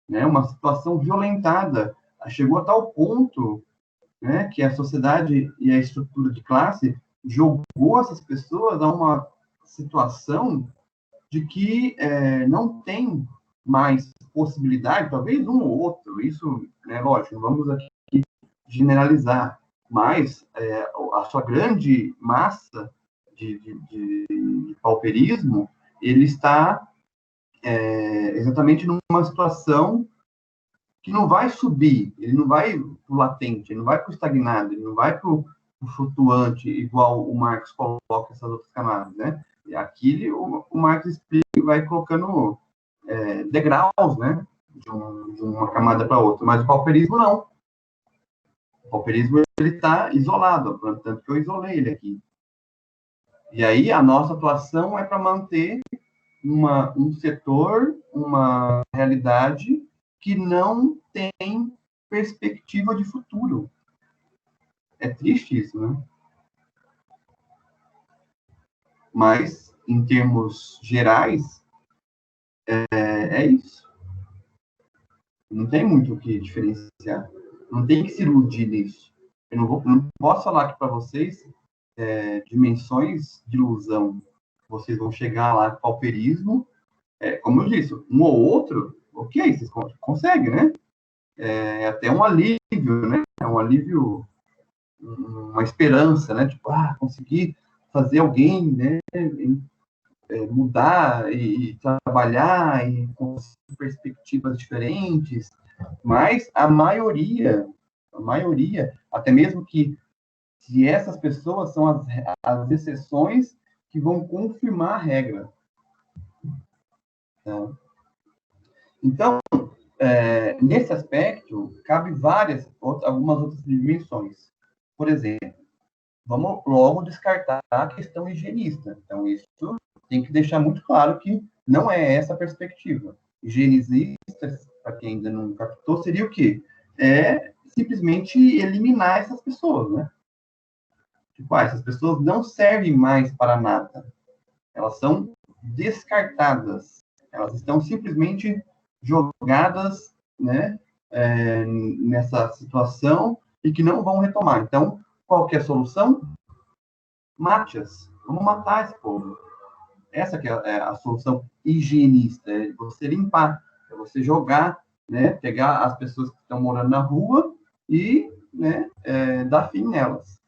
[SPEAKER 1] né? Uma situação violentada, chegou a tal ponto, né, que a sociedade e a estrutura de classe jogou essas pessoas a uma situação de que não tem mais possibilidade, talvez um ou outro, isso, né, lógico, não vamos aqui generalizar, mas a sua grande massa de pauperismo, ele está exatamente numa situação que não vai subir, ele não vai para o latente, ele não vai para o estagnado, ele não vai para o flutuante, igual o Marx coloca essas outras camadas, né? E aqui o Marx explica, vai colocando degraus, né? De uma camada para outra, mas o pauperismo não. O pauperismo, ele está isolado, tanto que eu isolei ele aqui. E aí a nossa atuação é para manter um setor, uma realidade que não tem perspectiva de futuro. É triste isso, né? Mas, em termos gerais, é isso. Não tem muito o que diferenciar. Não tem que se iludir nisso. Eu não posso falar aqui para vocês dimensões de ilusão. Vocês vão chegar lá com pauperismo. Como eu disse, um ou outro, ok, vocês conseguem, né? É até um alívio, né? É um alívio, uma esperança, né? Tipo, consegui fazer alguém, né? Mudar e trabalhar e com perspectivas diferentes, mas a maioria, até mesmo que se essas pessoas são as exceções que vão confirmar a regra. Tá? Então, nesse aspecto, cabe algumas outras dimensões. Por exemplo, vamos logo descartar a questão higienista. Então, isso tem que deixar muito claro que não é essa a perspectiva. Higienista, para quem ainda não captou, seria o quê? Simplesmente eliminar essas pessoas, né? Tipo, essas pessoas não servem mais para nada. Elas são descartadas. Elas estão simplesmente jogadas, né, nessa situação e que não vão retomar. Então, qual que é a solução? Mate-as. Vamos matar esse povo. Essa que é a solução higienista, é você limpar, é você jogar, né, pegar as pessoas que estão morando na rua e, né, dar fim nelas.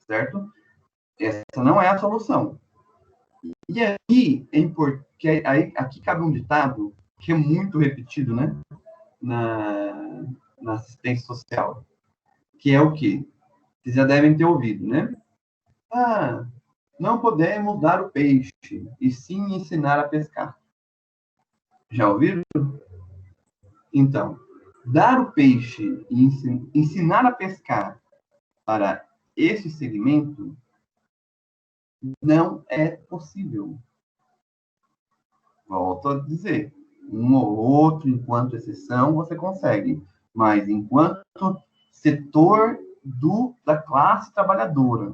[SPEAKER 1] Certo? Essa não é a solução. E aí, aqui cabe um ditado que é muito repetido, né, na assistência social, que é o quê? Vocês já devem ter ouvido, né? Não podemos dar o peixe, e sim ensinar a pescar. Já ouviram? Então, dar o peixe e ensinar a pescar para esse segmento não é possível. Volto a dizer, um ou outro, enquanto exceção, você consegue, mas enquanto setor da classe trabalhadora,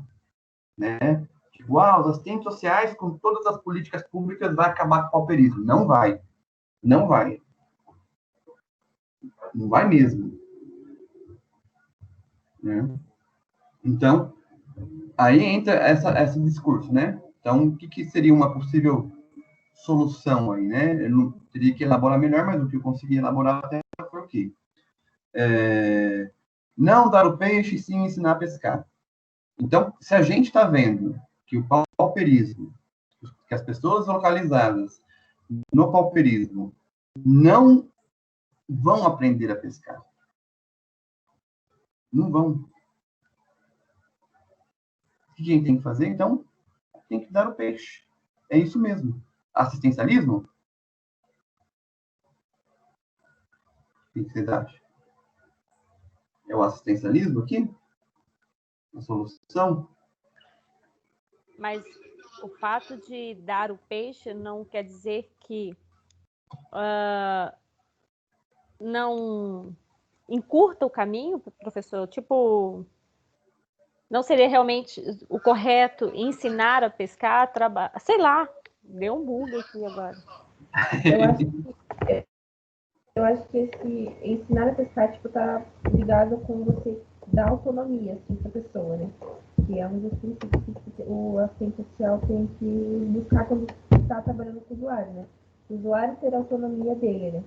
[SPEAKER 1] né? Tipo, os assistentes sociais, com todas as políticas públicas, vai acabar com o pauperismo. Não vai. Não vai. Não vai mesmo. Né? Então, aí entra esse discurso, né? Então, o que seria uma possível solução aí, né? Eu não teria que elaborar melhor, mas o que eu consegui elaborar até foi o quê? Não dar o peixe, sim ensinar a pescar. Então, se a gente está vendo que o pauperismo, que as pessoas localizadas no pauperismo não vão aprender a pescar, não vão. O que a gente tem que fazer, então? Tem que dar o peixe. É isso mesmo. Assistencialismo? O que vocês acham? É o assistencialismo aqui? A solução?
[SPEAKER 4] Mas o fato de dar o peixe não quer dizer que não encurta o caminho, professor? Tipo, não seria realmente o correto ensinar a pescar, trabalhar? Sei lá, deu um bug aqui agora.
[SPEAKER 2] Eu acho que esse ensinar a pescar, tipo, tá ligado com você dar autonomia, assim, pra pessoa, né? Que é um dos princípios que o assistente social tem que buscar quando está trabalhando com o usuário, né? O usuário ter a autonomia dele, né?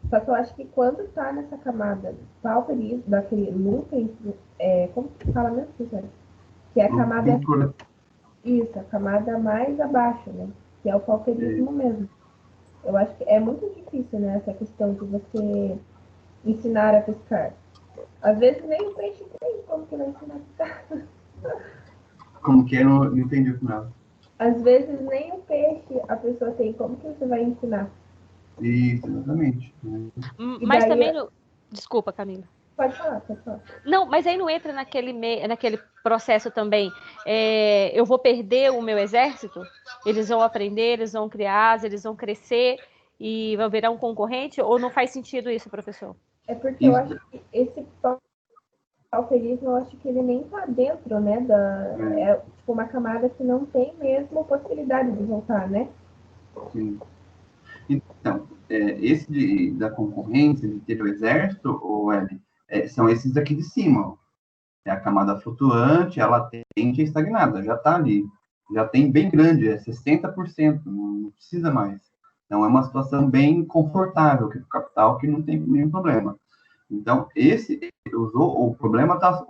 [SPEAKER 2] Só que eu acho que quando tá nessa camada pauperismo, daquele lucro, como que fala mesmo, professor? Que é a camada... Isso, a camada mais abaixo, né? Que é o pauperismo mesmo. Eu acho que é muito difícil, né, essa questão de você ensinar a pescar. Às vezes nem o peixe tem como que vai ensinar a pescar.
[SPEAKER 1] Como que é? Não entendi o final.
[SPEAKER 2] Às vezes nem o peixe a pessoa tem, como que você vai ensinar?
[SPEAKER 1] Isso, exatamente.
[SPEAKER 4] Mas também... Desculpa, Camila.
[SPEAKER 2] Pode falar, pode falar.
[SPEAKER 4] Não, mas aí não entra naquele processo também. Eu vou perder o meu exército? Eles vão aprender, eles vão criar, eles vão crescer e vão virar um concorrente? Ou não faz sentido isso, professor?
[SPEAKER 2] É porque eu acho que esse pauperismo, eu acho que ele nem tá dentro, né? É tipo uma camada que não tem mesmo possibilidade de voltar, né?
[SPEAKER 1] Sim. Então, esse da concorrência, de ter o exército, são esses daqui de cima. Ó. É a camada flutuante, ela tende a estagnada, já está ali. Já tem bem grande, 60%, não precisa mais. Então, é uma situação bem confortável, que o capital que não tem nenhum problema. Então, o problema está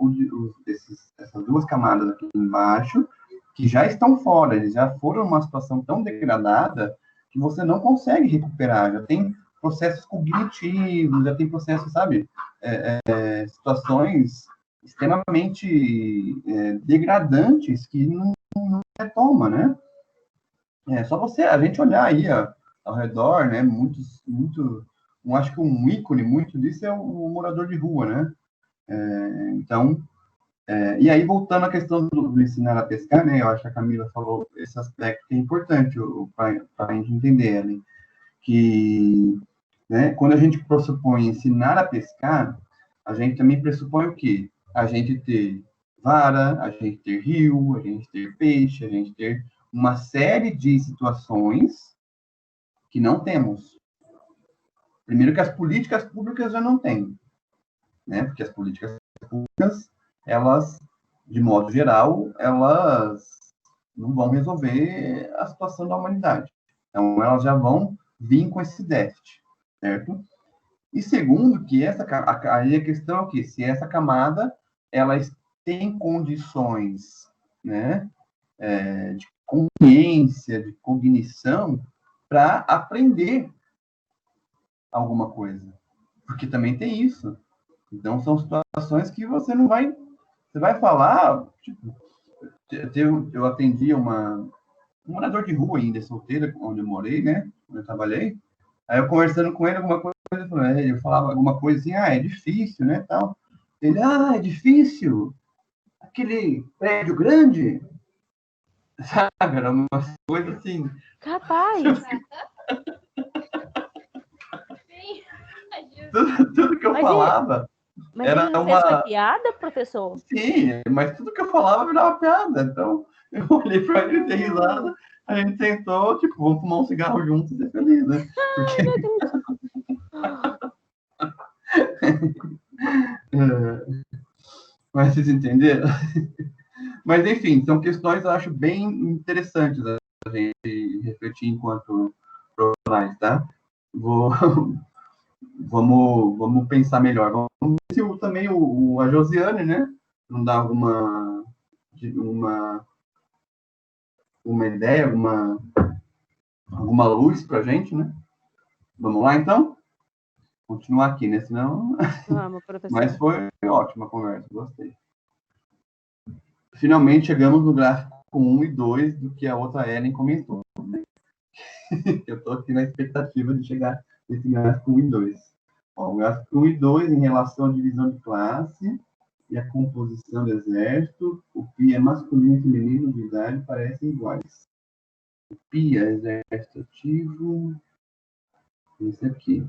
[SPEAKER 1] essas duas camadas aqui embaixo, que já estão fora, eles já foram numa situação tão degradada que você não consegue recuperar, já tem processos cognitivos, já tem processos, sabe, situações extremamente degradantes que não retoma, né? Só a gente olhar aí ao redor, né, acho que um ícone muito disso é o morador de rua, né? Então, e aí voltando à questão do ensinar a pescar, né, eu acho que a Camila falou esse aspecto que é importante para a gente entender, ali, que, né, quando a gente pressupõe ensinar a pescar, a gente também pressupõe o quê? A gente ter vara, a gente ter rio, a gente ter peixe, a gente ter uma série de situações que não temos. Primeiro que as políticas públicas já não têm, né? Porque as políticas públicas, elas, de modo geral, elas não vão resolver a situação da humanidade. Então, elas já vão vir com esse déficit, certo? E segundo, que aí a questão é o quê? Se essa camada, ela tem condições, né, de consciência, de cognição, para aprender alguma coisa. Porque também tem isso. Então, são situações que você não vai... Você vai falar... Tipo, eu atendi um morador de rua ainda, solteira, onde eu morei, né? Onde eu trabalhei. Aí eu conversando com ele, alguma coisa, eu falava alguma coisa assim, é difícil, né, tal. Ele, é difícil? aquele prédio grande, sabe? Era uma coisa assim.
[SPEAKER 4] Capaz.
[SPEAKER 1] Tudo que eu falava
[SPEAKER 4] Mas
[SPEAKER 1] era
[SPEAKER 4] ele não fez
[SPEAKER 1] uma...
[SPEAKER 4] piada, professor?
[SPEAKER 1] Sim, mas tudo que eu falava virava piada. Então, eu olhei para ele e dei risada. A gente sentou, tipo, vamos fumar um cigarro juntos e ser feliz, né? Porque... Mas vocês entenderam? Mas, enfim, são questões, eu acho, bem interessantes a gente refletir enquanto profissionais, tá? Vamos pensar melhor. Vamos ver se também a Josiane, né? Não dá uma ideia, alguma luz pra gente, né? Vamos lá, então? Continuar aqui, né? Senão...
[SPEAKER 4] Vamos, professor.
[SPEAKER 1] Mas foi ótima a conversa, gostei. Finalmente chegamos no gráfico 1 e 2 do que a outra Ellen comentou. Né? Eu estou aqui na expectativa de chegar nesse gráfico 1 e 2. Bom, o gráfico 1 e 2, em relação à divisão de classe e a composição do exército, o PIA masculino e feminino de idade parecem iguais. O PIA, exército ativo, esse aqui.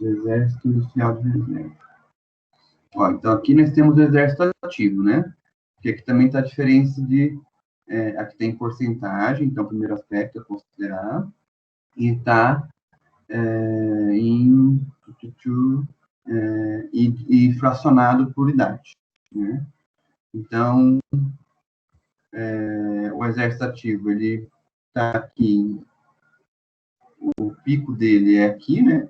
[SPEAKER 1] Exército industrial de reserva. Ó, então, aqui nós temos o exército ativo, né? Que aqui também está a diferença de... aqui tem porcentagem, então, o primeiro aspecto é considerar. E está e fracionado por idade, né? Então, o exército ativo, ele está aqui, o pico dele é aqui, né?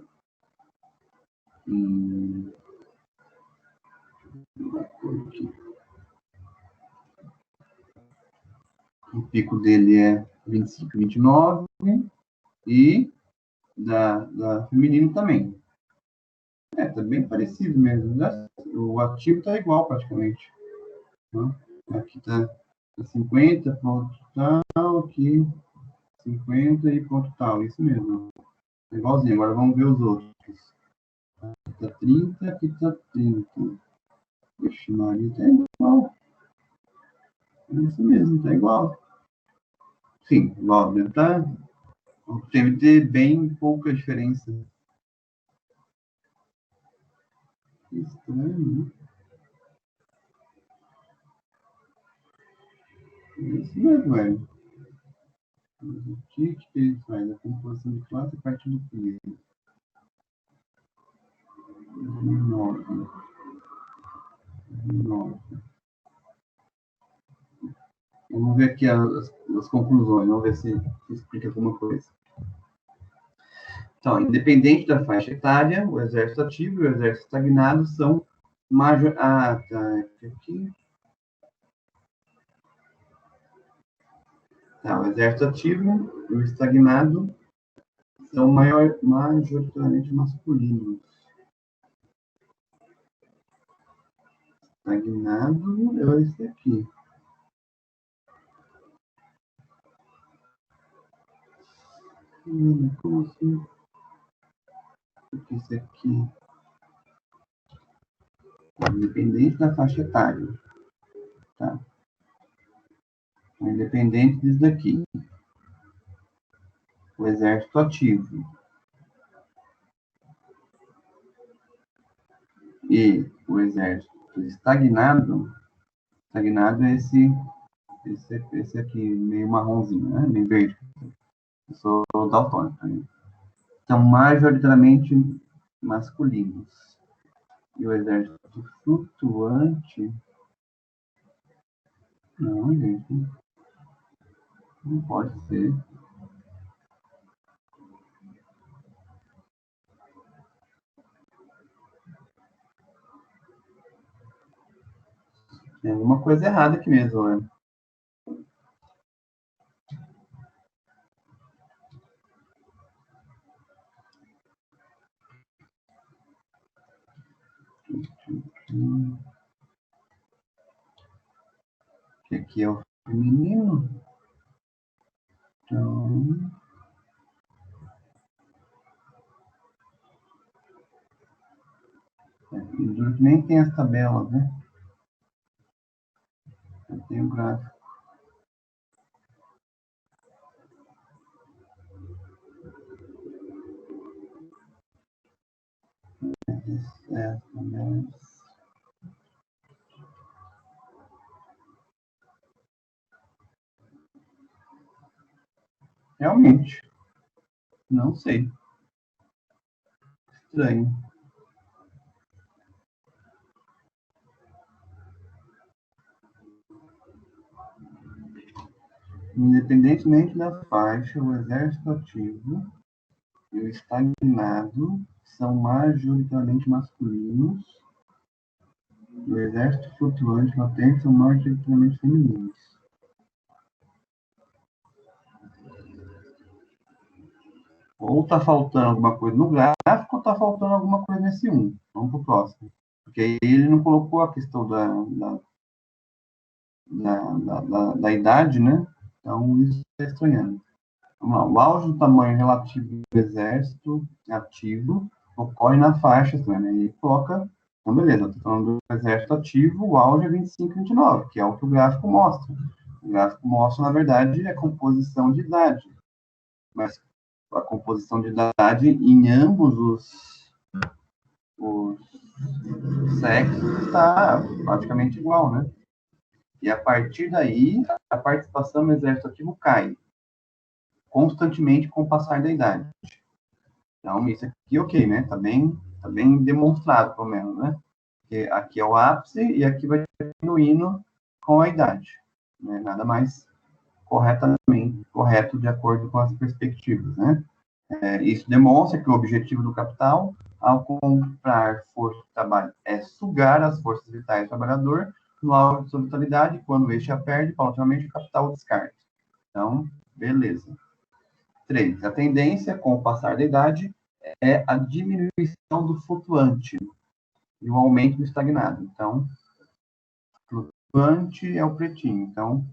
[SPEAKER 1] O pico dele é 25, 29, e da feminino também. Tá bem parecido mesmo, né? O ativo tá igual praticamente. Né? Aqui tá 50, ponto tal, aqui 50 e ponto tal, isso mesmo. É igualzinho, agora vamos ver os outros. Aqui tá 30, aqui tá 30. Vixe, Maria, tá igual. É isso mesmo, tá igual. Sim, igual, deve tá... Deve ter bem pouca diferença. Que estranho, né? É isso mesmo, velho. O que ele faz? A composição de classe a partir do PIA. 9. Vamos ver aqui as conclusões, vamos ver se explica alguma coisa. Então, independente da faixa etária, o exército ativo e o exército estagnado são major... Ah, tá. Aqui. Tá, o exército ativo e o estagnado são majoritariamente masculinos. Estagnado é esse aqui. Como assim? Esse aqui. Independente da faixa etária. Tá? Independente disso daqui. O exército ativo. E o exército estagnado. Estagnado é esse aqui, meio marronzinho, né? Meio verde. Eu sou daltônico. Né? São majoritariamente masculinos. E o exército flutuante... Não, gente. Não pode ser. Tem alguma coisa errada aqui mesmo, né? Que aqui é o feminino. Então... Eu juro que nem tem as tabelas, né? Eu tenho gráfico. Realmente, não sei. Estranho. Independentemente da faixa, o exército ativo e o estagnado são majoritariamente masculinos, e o exército flutuante latente são majoritariamente femininos. Ou está faltando alguma coisa no gráfico, ou está faltando alguma coisa nesse 1. Vamos para o próximo. Porque aí ele não colocou a questão da idade, né? Então, isso está estranhando. Vamos lá. O auge do tamanho relativo do exército ativo ocorre na faixa, né? E coloca... Então, beleza, estou falando do exército ativo, o auge é 25 e 29, que é o que o gráfico mostra. O gráfico mostra, na verdade, a composição de idade. Mas a composição de idade em ambos os sexos está praticamente igual, né? E a partir daí, a participação no exército ativo cai constantemente com o passar da idade. Então, isso aqui, ok, né? Tá bem demonstrado, pelo menos, né? Porque aqui é o ápice e aqui vai diminuindo com a idade. Né? Nada mais correto de acordo com as perspectivas, né? Isso demonstra que o objetivo do capital, ao comprar força de trabalho, é sugar as forças vitais do trabalhador no auge de sua vitalidade, quando este a perde, paulatinamente o capital o descarta. Então, beleza. 3. A tendência, com o passar da idade, é a diminuição do flutuante e o aumento do estagnado. Então, flutuante é o pretinho. Então,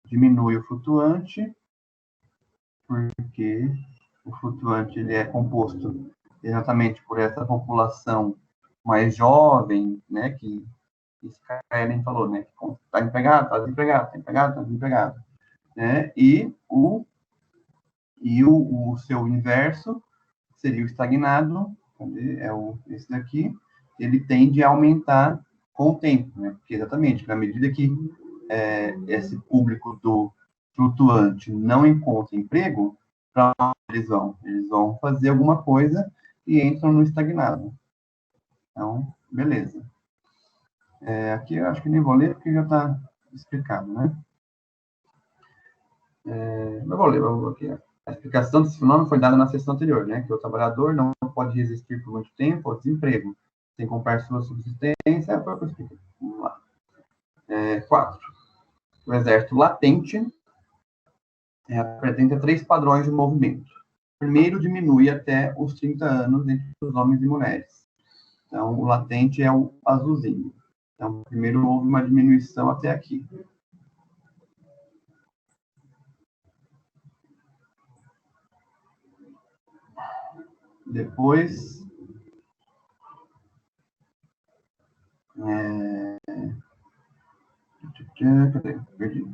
[SPEAKER 1] diminui o flutuante, porque o flutuante ele é composto exatamente por essa população mais jovem, né, que Karen falou, né, que está empregado, está desempregado, está empregado, está desempregado, né, e o seu inverso seria o estagnado, esse daqui, ele tende a aumentar com o tempo, né, porque exatamente, na medida que esse público do flutuante não encontra emprego, para onde eles vão? Eles vão fazer alguma coisa e entram no estagnado. Então, beleza. Aqui eu acho que nem vou ler, porque já está explicado, né? Mas vou ler aqui. A explicação desse fenômeno foi dada na sessão anterior, né? Que o trabalhador não pode resistir por muito tempo ao desemprego, sem comprar sua subsistência. É a própria explicação. Vamos lá. 4. O exército latente apresenta 3 padrões de movimento. Primeiro, diminui até os 30 anos entre os homens e mulheres. Então, o latente é o azulzinho. Então, primeiro houve uma diminuição até aqui. Depois, cadê? Perdi.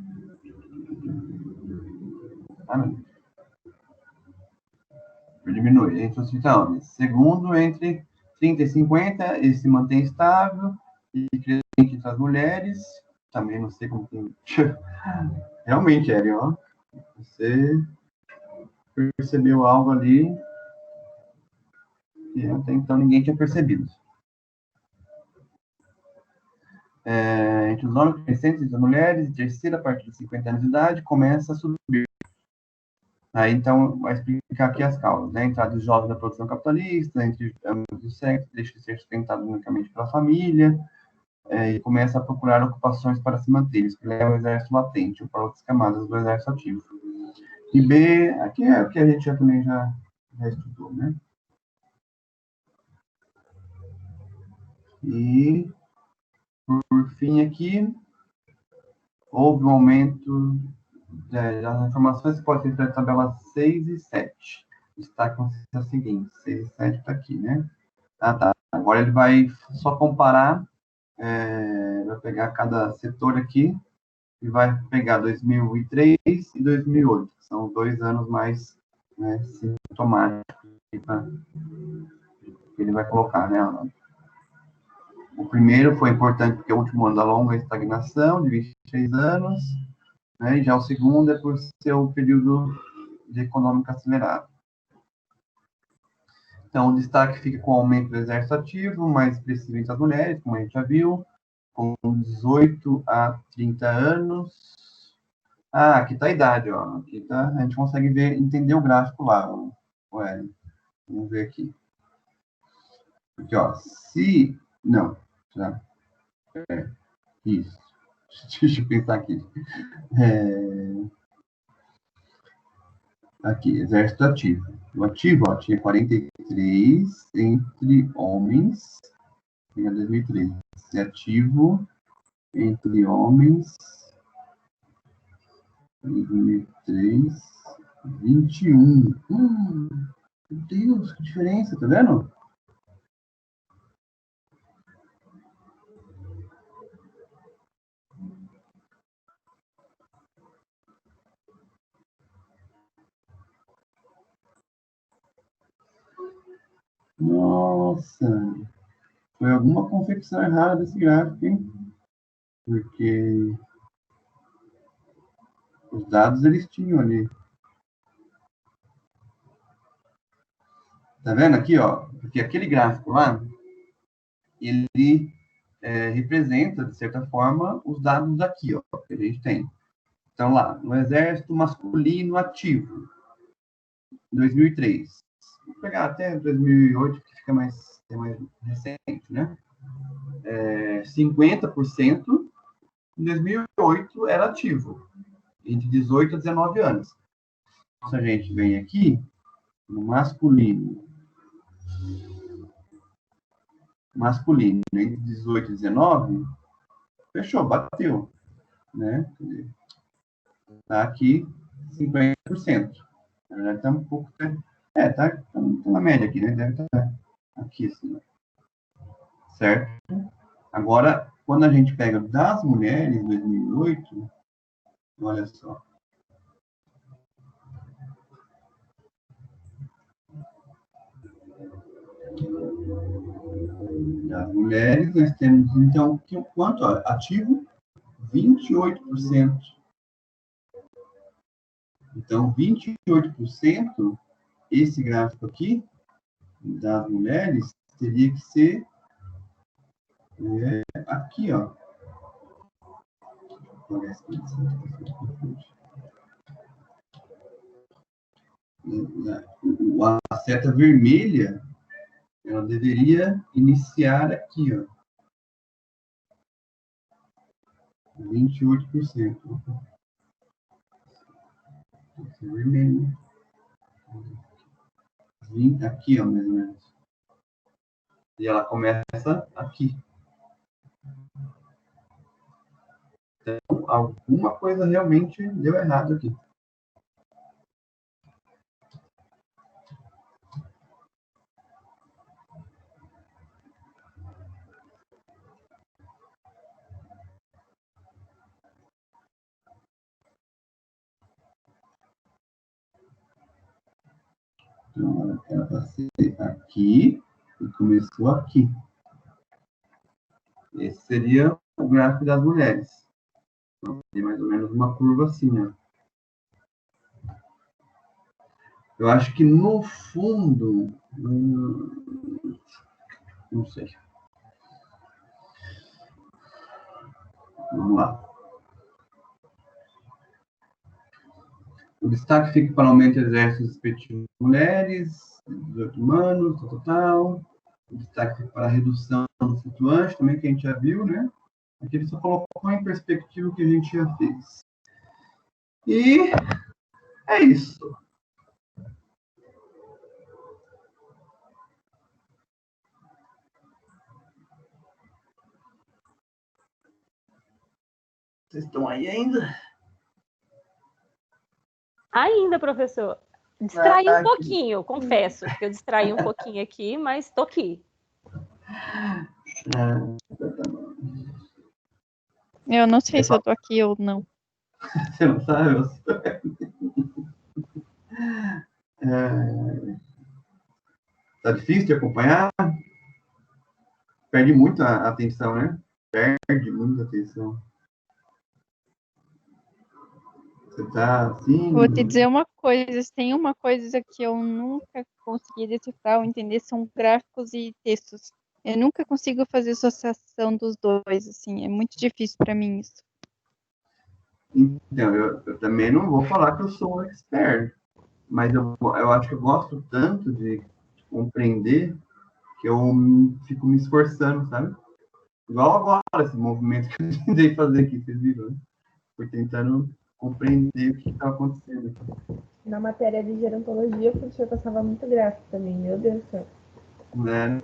[SPEAKER 1] Diminui entre os 30 homens. Segundo, entre 30 e 50, ele se mantém estável e crescente entre as mulheres. Também não sei como tem. Realmente, Eren, ó. Você percebeu algo ali que até então ninguém tinha percebido. Entre os homens crescentes e as mulheres, e terceira, a partir de 50 anos de idade, começa a subir. Aí, então, vai explicar aqui as causas, né? A entrada de jovens na produção capitalista, entre ambos os sexos, deixa de ser sustentado unicamente pela família, e começa a procurar ocupações para se manter, isso que leva ao exército latente, ou para outras camadas do exército ativo. E B, aqui é o que a gente também já estudou, né? E, por fim, aqui, houve um aumento das informações que pode ser para a tabela 6 e 7. Destacam-se as seguintes. 6 e 7 está aqui, né? Ah, tá. Agora ele vai só comparar, vai pegar cada setor aqui e vai pegar 2003 e 2008, que são os 2 anos mais, né, sintomáticos que ele vai colocar, né? O primeiro foi importante porque é o último ano da longa estagnação, de 26 anos, né? E já o segundo é por ser o período de econômica acelerado. Então, o destaque fica com o aumento do exército ativo, mais expressivo entre as mulheres, como a gente já viu, com 18 a 30 anos. Ah, aqui está a idade, ó. Aqui tá, a gente consegue ver, entender o gráfico lá. Vamos ver aqui. Aqui, ó. Se... Não. Já. Isso. Deixa eu pensar aqui. Aqui, exército ativo. O ativo, ó, tinha 43 entre homens em 2003. E ativo entre homens em 2003, 21. Meu Deus, que diferença, tá vendo? Nossa, foi alguma confecção errada desse gráfico, hein? Porque os dados eles tinham ali. Tá vendo aqui, ó? Porque aquele gráfico lá, ele representa, de certa forma, os dados aqui, ó, que a gente tem. Então, lá, no exército masculino ativo, 2003. Vou pegar até 2008, que fica mais recente, né? 50% em 2008 era ativo, entre 18 a 19 anos. Se a gente vem aqui, no masculino, entre 18 e 19, fechou, bateu, né? Tá aqui 50%. Na verdade, tá um pouco... tá na média aqui, né? Deve estar aqui, assim. Certo? Agora, quando a gente pega das mulheres em 2008, olha só. Das mulheres, nós temos, então, quanto? Ativo? 28%. Então, 28%, esse gráfico aqui, das mulheres, teria que ser aqui, ó. A seta vermelha, ela deveria iniciar aqui, ó. 28%. Vermelho. Aqui, ó, mais ou menos. E ela começa aqui. Então, alguma coisa realmente deu errado aqui. Então, ela vai ser aqui e começou aqui. Esse seria o gráfico das mulheres. Então, tem mais ou menos uma curva assim, ó. Eu acho que no fundo, não sei. Vamos lá. O destaque fica para o aumento do exército respectivo de mulheres, 18 anos, total. O destaque fica para a redução do flutuante, também que a gente já viu, né? Aqui ele só colocou em perspectiva o que a gente já fez. E é isso. Vocês estão aí ainda?
[SPEAKER 4] Ainda, professor. Distraí um pouquinho, confesso que eu distraí um pouquinho aqui, mas tô aqui.
[SPEAKER 3] Eu não sei se eu tô aqui ou não.
[SPEAKER 1] Você não sabe? Tá difícil de acompanhar? Perde muito a atenção, né? Perde muita atenção. Você tá assim...
[SPEAKER 3] Vou te dizer uma coisa, se tem uma coisa que eu nunca consegui decifrar ou entender, são gráficos e textos. Eu nunca consigo fazer associação dos dois, assim, é muito difícil para mim isso.
[SPEAKER 1] Então, eu também não vou falar que eu sou um expert, mas eu acho que eu gosto tanto de compreender que eu fico me esforçando, sabe? Igual agora, esse movimento que eu tentei fazer aqui, vocês viram, né? Fui tentando compreender o que estava acontecendo aqui.
[SPEAKER 2] Na matéria de gerontologia, o professor passava muito gráfico também, meu Deus do céu.
[SPEAKER 1] Né?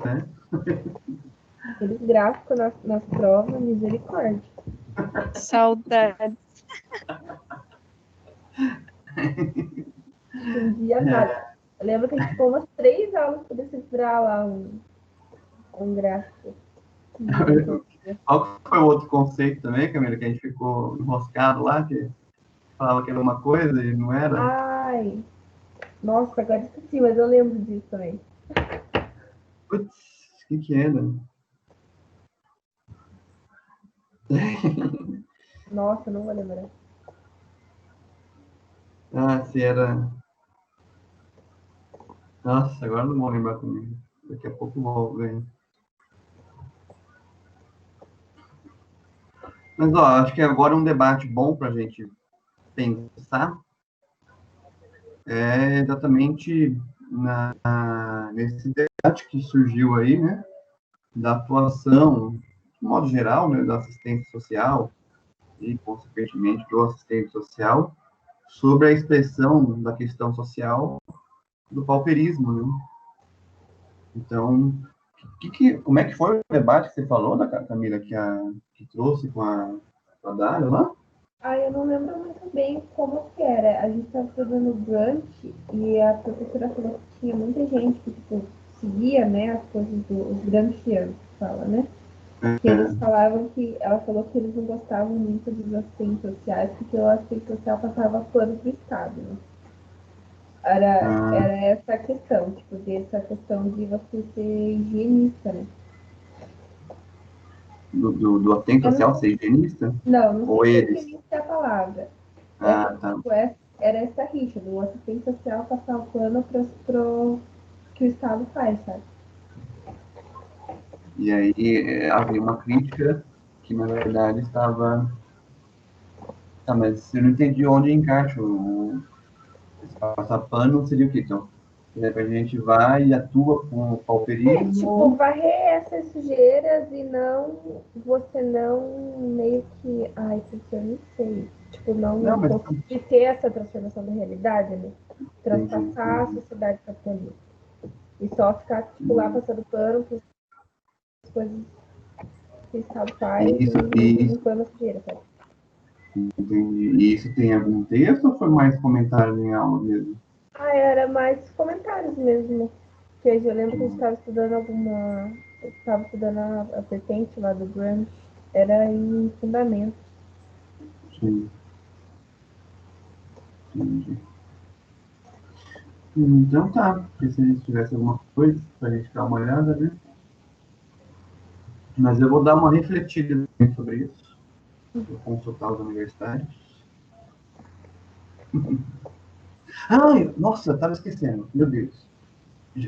[SPEAKER 2] Aqueles gráficos nas provas, misericórdia.
[SPEAKER 3] Saudade.
[SPEAKER 2] Um dia nada. Eu lembro que a gente ficou umas 3 aulas para decifrar lá um gráfico.
[SPEAKER 1] Qual que foi o outro conceito também, Camila, que a gente ficou enroscado lá, que falava que era uma coisa e não era?
[SPEAKER 2] Ai, nossa, agora esqueci, mas eu lembro disso também.
[SPEAKER 1] Putz, o que era?
[SPEAKER 2] Nossa, não vou lembrar.
[SPEAKER 1] Ah, se era... Nossa, agora não vou lembrar comigo. Daqui a pouco eu vou ver. Mas, ó, acho que agora um debate bom para a gente pensar é exatamente nesse debate que surgiu aí, né, da atuação, de modo geral, né, da assistência social e, consequentemente, do assistente social sobre a expressão da questão social do pauperismo, né? Então, como é que foi o debate que você falou, da Camila, que trouxe com a Dália lá?
[SPEAKER 2] Eu não lembro muito bem como que era. A gente estava fazendo brunch e a professora falou que tinha muita gente que, tipo, seguia, né, as coisas dos brunchianos, que fala, né? Que eles falavam que, ela falou que eles não gostavam muito dos assistentes sociais, porque o assistente social passava pano pro Estado, né? Era essa a questão, tipo, dessa questão de você ser higienista, né?
[SPEAKER 1] Do assistente social ser higienista?
[SPEAKER 2] Não
[SPEAKER 1] Ou
[SPEAKER 2] sei se
[SPEAKER 1] eles?
[SPEAKER 2] higienista é a palavra.
[SPEAKER 1] Ah, tá.
[SPEAKER 2] Tipo, era essa rixa do assistente social passar o plano pro que o Estado faz, sabe?
[SPEAKER 1] E aí havia uma crítica que, na verdade, estava... Tá, mas eu não entendi onde encaixa passar pano seria o quê, então? A gente vai e atua com o pauperismo...
[SPEAKER 2] Tipo, varrer essas sujeiras e você não meio que, porque eu não sei. Tipo, não
[SPEAKER 1] mas...
[SPEAKER 2] conseguir ter essa transformação da realidade, né? Transpassar a sociedade capitalista. E só ficar, tipo, lá passando pano para as coisas que o Estado faz e limpando a sujeira, sabe?
[SPEAKER 1] Entendi. E isso tem algum texto ou foi mais comentário em aula mesmo?
[SPEAKER 2] Era mais comentários mesmo. Que eu lembro que a gente estava estudando estava estudando a vertente lá do Grunge. Era em fundamento.
[SPEAKER 1] Sim. Entendi. Então tá. Porque se a gente tivesse alguma coisa para a gente dar uma olhada, né? Mas eu vou dar uma refletida sobre isso. Vou consultar os universitários. Ai, nossa, estava esquecendo. Meu Deus.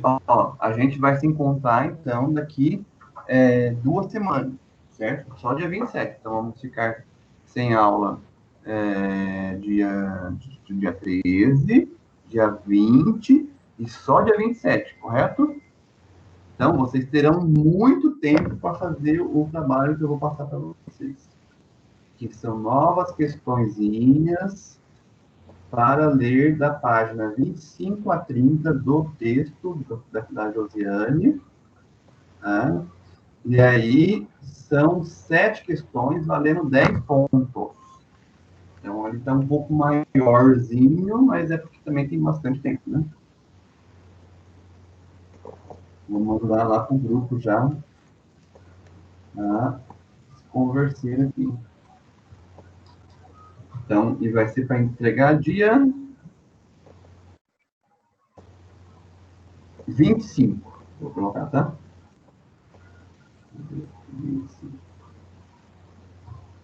[SPEAKER 1] Ó, a gente vai se encontrar, então, daqui 2 semanas, certo? Só dia 27. Então, vamos ficar sem aula dia 13, dia 20 e só dia 27, correto? Então, vocês terão muito tempo para fazer o trabalho que eu vou passar para vocês. Que são novas questõezinhas para ler da página 25 a 30 do texto da Josiane. Tá? E aí, são 7 questões valendo 10 pontos. Então, ele está um pouco maiorzinho, mas é porque também tem bastante tempo, né? Vou mandar lá para o grupo já a converser aqui. Então, e vai ser para entregar dia 25. Vou colocar, tá? 25.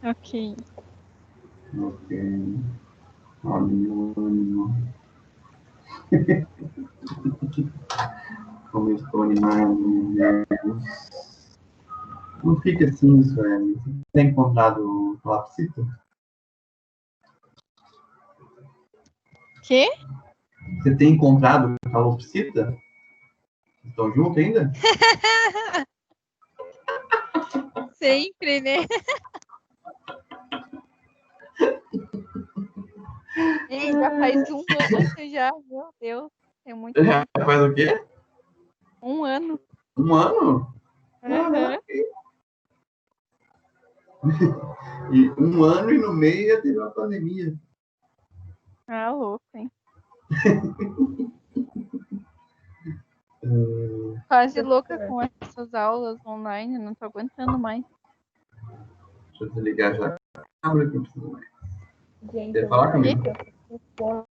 [SPEAKER 3] Ok.
[SPEAKER 1] Ok. Anônimo. Como eu estou animado. Não fica assim, Sueli. Você tem encontrado o calopsita?
[SPEAKER 3] Quê?
[SPEAKER 1] Você tem encontrado o calopsita? Estão juntos ainda?
[SPEAKER 3] Sempre, né? Ei, já faz um ano já, meu Deus. É muito
[SPEAKER 1] Já faz o quê?
[SPEAKER 3] um ano.
[SPEAKER 1] Um ano?
[SPEAKER 3] Uhum.
[SPEAKER 1] E um ano e no meio teve uma pandemia.
[SPEAKER 3] Ah, louco, hein? Quase louca com essas aulas online, não tô aguentando mais.
[SPEAKER 1] Deixa eu desligar já. Abre aqui, não precisa mais.
[SPEAKER 2] Gente,
[SPEAKER 1] Quer
[SPEAKER 2] eu
[SPEAKER 1] falar
[SPEAKER 2] vou
[SPEAKER 1] comigo?
[SPEAKER 2] fazer